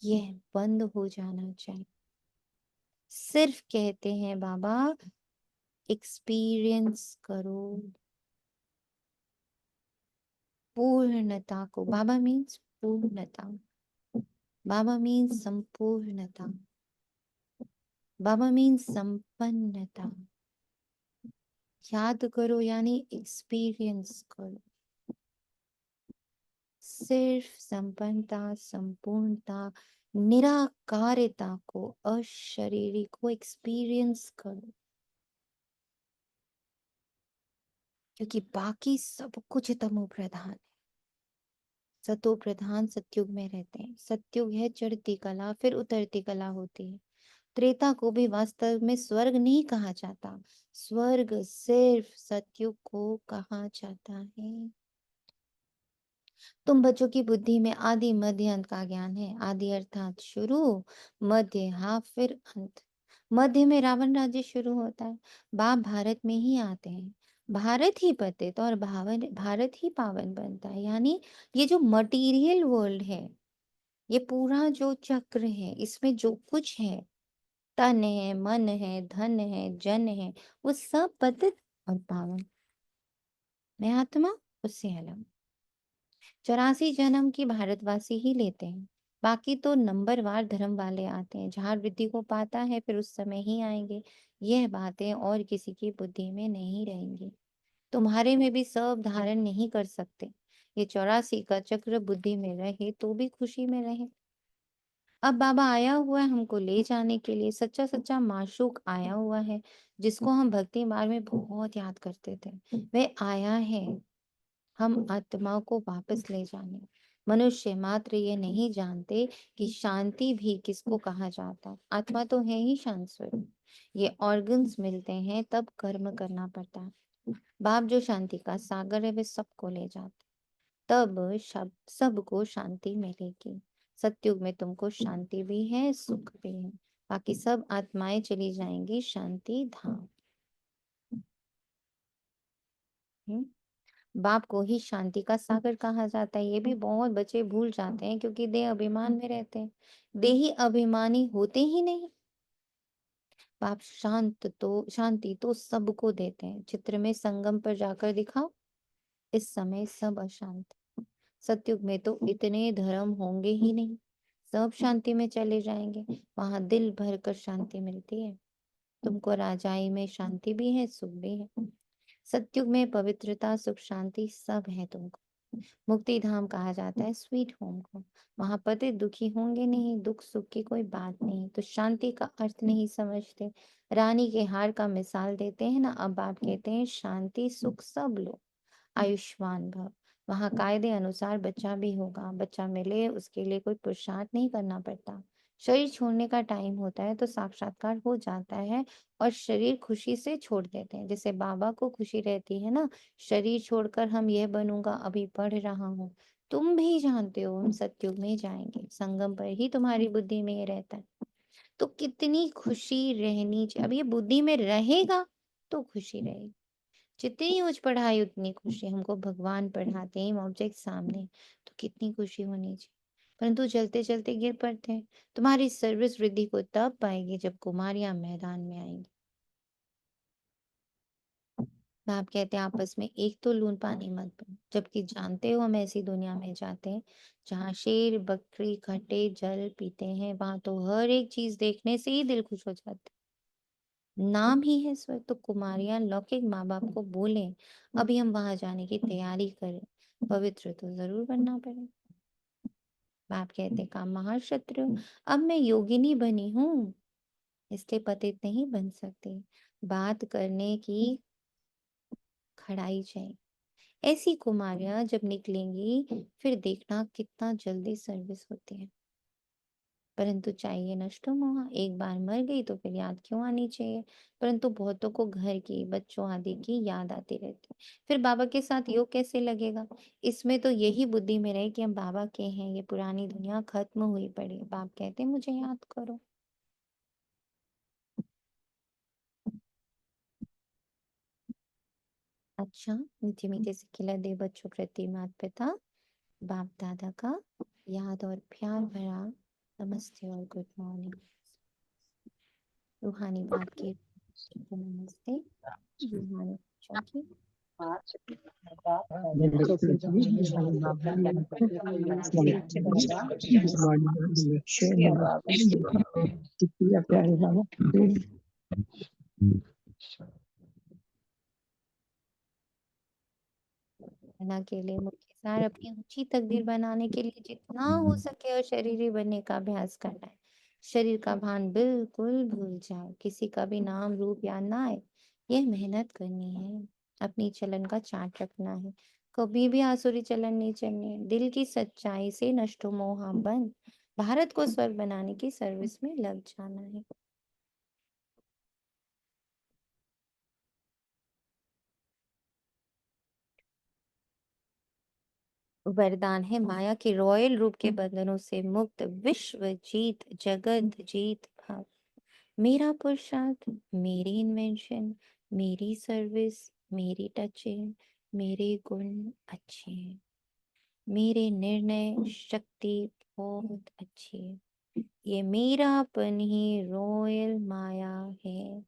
यह बंद हो जाना चाहिए। सिर्फ कहते हैं बाबा एक्सपीरियंस करो पूर्णता को। बाबा मीन्स पूर्णता, बाबा मीन्स संपूर्णता, बाबा मीन्स संपन्नता। याद करो यानी एक्सपीरियंस करो। सिर्फ संपन्नता, संपूर्णता, निराकारिता को, अशरीरी को एक्सपीरियंस करो। क्योंकि बाकी सब कुछ तमो प्रधान है। सतो प्रधान सतयुग में रहते हैं। सतयुग है चढ़ती कला, फिर उतरती कला होती है। त्रेता को भी वास्तव में स्वर्ग नहीं कहा जाता। स्वर्ग सिर्फ सतयुग को कहा जाता है। तुम बच्चों की बुद्धि में आदि मध्य अंत का ज्ञान है। आदि अर्थात शुरू, मध्य हाँ फिर अंत। मध्य में रावण राज्य शुरू होता है। बाप भारत में ही आते हैं, भारत ही पतित और भारत ही पावन बनता है। यानी ये जो मटेरियल वर्ल्ड है, ये पूरा जो चक्र है, इसमें जो कुछ है, तन है, मन है, धन है, जन है, वो सब पतित और पावन। मैं आत्मा उससे अलग। 84 जन्म की भारतवासी ही लेते हैं, बाकी तो नंबरवार धर्म वाले आते हैं। जहाँ वृद्धि को पाता है फिर उस समय ही आएंगे। यह बातें और किसी की बुद्धि में नहीं रहेंगी। तुम्हारे में भी सब धारण नहीं कर सकते। ये 84 का चक्र बुद्धि में रहे तो भी खुशी में रहे। अब बाबा आया हुआ है हमको ले जाने के लिए। सच्चा सच्चा माशूक आया हुआ है, जिसको हम भक्ति मार्ग में बहुत याद करते थे। वह आया है हम आत्मा को वापस ले जाने। मनुष्य मात्र ये नहीं जानते कि शांति भी किसको कहा जाता है। आत्मा तो है ही शांत स्वरूप। ये ऑर्गन्स मिलते हैं तब कर्म करना पड़ता है। बाप जो शांति का सागर है वे सबको ले जाते, तब सबको शांति मिलेगी। सतयुग में तुमको शांति भी है, सुख भी है। बाकी सब आत्माएं चली जाएंगी शांति धाम। बाप को ही शांति का सागर कहा जाता है। ये भी बहुत बच्चे भूल जाते हैं क्योंकि देह अभिमान में रहते हैं। देही अभिमानी होते ही नहीं। बाप शांति तो सबको देते हैं। चित्र में संगम पर जाकर दिखाओ, इस समय सब अशांत है। सतयुग में तो इतने धर्म होंगे ही नहीं, सब शांति में चले जाएंगे। वहां दिल भर कर शांति मिलती है। तुमको राजाई में शांति भी है, सुख भी है। सतयुग में पवित्रता, सुख, शांति सब है तुमको। मुक्ति धाम कहा जाता है स्वीट होम को। वहां पति दुखी होंगे नहीं, दुख सुख की कोई बात नहीं। तो शांति का अर्थ नहीं समझते। रानी के हार का मिसाल देते हैं ना, अब आप कहते हैं शांति सुख सब लो, आयुष्मान भव। वहां कायदे अनुसार बच्चा भी होगा, बच्चा मिले उसके लिए कोई पुरुषार्थ नहीं करना पड़ता। शरीर छोड़ने का टाइम होता है तो साक्षात्कार हो जाता है और शरीर खुशी से छोड़ देते हैं। जैसे बाबा को खुशी रहती है ना, शरीर छोड़कर हम यह बनूंगा, अभी पढ़ रहा हूँ। तुम भी जानते हो हम सतयुग में जाएंगे, संगम पर ही तुम्हारी बुद्धि में ये रहता है। तो कितनी खुशी रहनी चाहिए। अब ये बुद्धि में रहेगा तो खुशी रहेगी। जितनी उच्च पढ़ाई उतनी खुशी। हमको भगवान पढ़ाते हैं ऑब्जेक्ट सामने, तो कितनी खुशी होनी चाहिए। परंतु चलते चलते गिर पड़ते हैं। तुम्हारी सर्विस वृद्धि को तब पाएगी जब कुमारियां मैदान में आएंगी। बाप कहते हैं आपस में एक तो लून पानी मत बनो, जबकि जानते हो हम ऐसी दुनिया में जाते हैं जहाँ शेर बकरी खट्टे जल पीते हैं। वहां तो हर एक चीज देखने से ही दिल खुश हो जाता है। नाम ही है स्वर्ग। तो कुमारियां लौकिक माँ बाप को बोले अभी हम वहां जाने की तैयारी करें, पवित्र तो जरूर बनना पड़े। बाप कहते हैं काम महाशत्रु, अब मैं योगिनी बनी हूँ इसलिए पतित नहीं बन सकती। बात करने की खड़ाई चाहिए। ऐसी कुमारियां जब निकलेंगी फिर देखना कितना जल्दी सर्विस होती है। परंतु चाहिए नष्टो मोह, एक बार मर गई तो फिर याद क्यों आनी चाहिए। परंतु बहुतों को घर की, बच्चों आदि की याद आती रहती है। फिर बाबा के साथ योग कैसे लगेगा। इसमें तो यही बुद्धि में रहे कि हम बाबा के हैं, ये पुरानी दुनिया खत्म हुई पड़ी है। बाप कहते हैं मुझे याद करो। अच्छा, मीठे मीठे से खिला दे बच्चों प्रति माता पिता बाप दादा का याद और प्यार भरा नमस्ते और गुड मॉर्निंग। रूहानी बाप की नमस्ते। रूहानी बच्चों की बना के लिए मुख्य सार अपनी ऊंची तकदीर बनाने के लिए जितना हो सके और शरीरी बनने का अभ्यास करना है। शरीर का भान बिल्कुल भूल जाओ, किसी का भी नाम रूप याद ना आए। यह मेहनत करनी है, अपनी चलन का चार्ट रखना है। कभी भी आसुरी चलन नहीं चलनी है। दिल की सच्चाई से नष्टो मोहा बन भारत को स्वर्ग बनाने की सर्विस में लग जाना है। वरदान है माया के रॉयल रूप के बंधनों से मुक्त, विश्व जीत, जगत जीत भाव। मेरा पुरुषार्थ, मेरी इन्वेंशन, मेरी सर्विस, मेरी टचिंग, मेरे गुण अच्छे हैं, मेरे निर्णय शक्ति बहुत अच्छी है। ये मेरापन ही रॉयल माया है।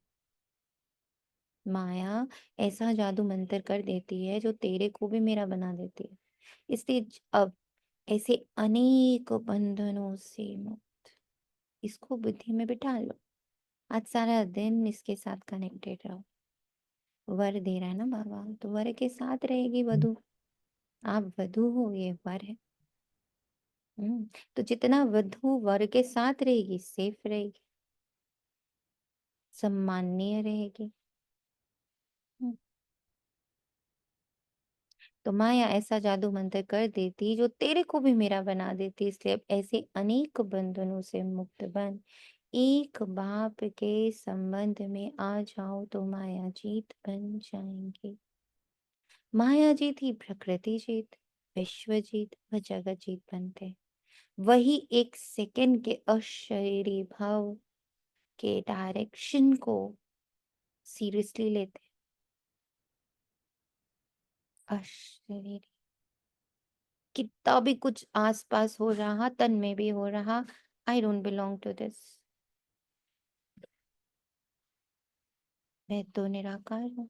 माया ऐसा जादू मंतर कर देती है जो तेरे को भी मेरा बना देती है। इसलिए अब ऐसे अनेक बंधनों से मुक्त, इसको बुद्धि में बिठा लो। आज सारा दिन इसके साथ कनेक्टेड रहो। वर दे रहा है ना बाबा, तो वर के साथ रहेगी वधु। आप वधु हो, ये वर है। तो जितना वधु वर के साथ रहेगी सेफ रहेगी, सम्माननीय रहेगी। हम्म, तो माया ऐसा जादू मंत्र कर देती जो तेरे को भी मेरा बना देती। इसलिए अब ऐसे अनेक बंधनों से मुक्त बन एक बाप के संबंध में आ जाओ तो माया जीत बन जाएंगे। माया जीत ही प्रकृति जीत, विश्व जीत व जगत जीत बनते। वही एक सेकंड के अशरीरी भाव के डायरेक्शन को सीरियसली लेते। अशरीरी कितना भी कुछ आसपास हो रहा, तन में भी हो रहा, I don't belong to this. मैं तो निराकार हूँ,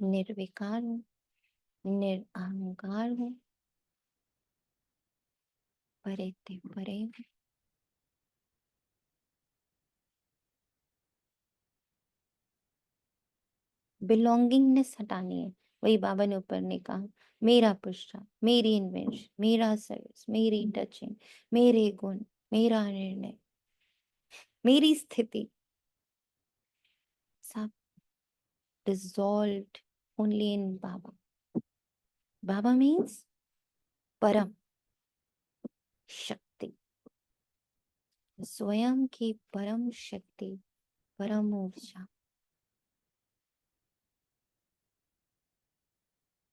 निर्विकार हूँ, निरअहंकार हूँ, परे ते परे हूँ। बिलोंगिंगनेस हटानी है। वही बाबा ने ऊपर ने कहा, मेरा पुरुषार्थ, मेरी इन्वेंशन, मेरा सर्विस, मेरी टचिंग, मेरे गुण, मेरा निर्णय, मेरी स्थिति, सब dissolved only in Baba. Baba means परम शक्ति, स्वयं की परम शक्ति, परम ऊर्जा,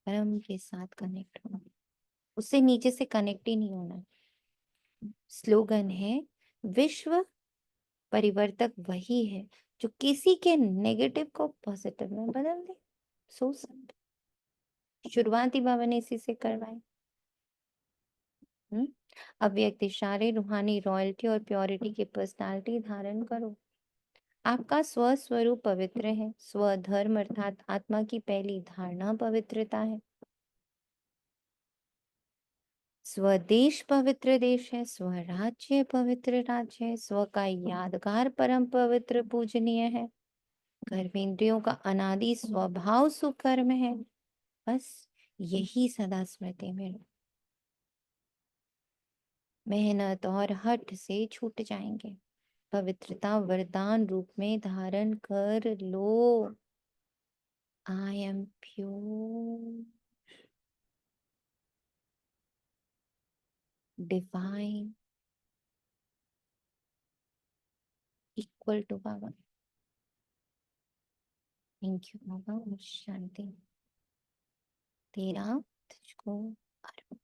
परम के साथ कनेक्ट होना, उससे नीचे से कनेक्ट ही नहीं होना। स्लोगन है, विश्व परिवर्तक वही है जो किसी के नेगेटिव को पॉजिटिव में बदल दे। So simple. शुरुआत ही बाबा ने इसी से करवाई। अव्यक्त इशारे, रूहानी रॉयल्टी और प्योरिटी की पर्सनालिटी धारण करो। आपका स्वस्वरूप पवित्र है। स्वधर्म अर्थात आत्मा की पहली धारणा पवित्रता है। स्वदेश पवित्र देश है, स्वराज्य पवित्र राज्य है, स्व का यादगार परम पवित्र पूजनीय है। कर्मेंद्रियों का अनादि स्वभाव सुकर्म है। बस यही सदा स्मृति में लो। मेहनत और हठ से छूट जाएंगे। पवित्रता वरदान रूप में धारण कर लो। I am pure, divine, equal to Baba. Thank you Baba. शांति तेरा तुझको अर्पण।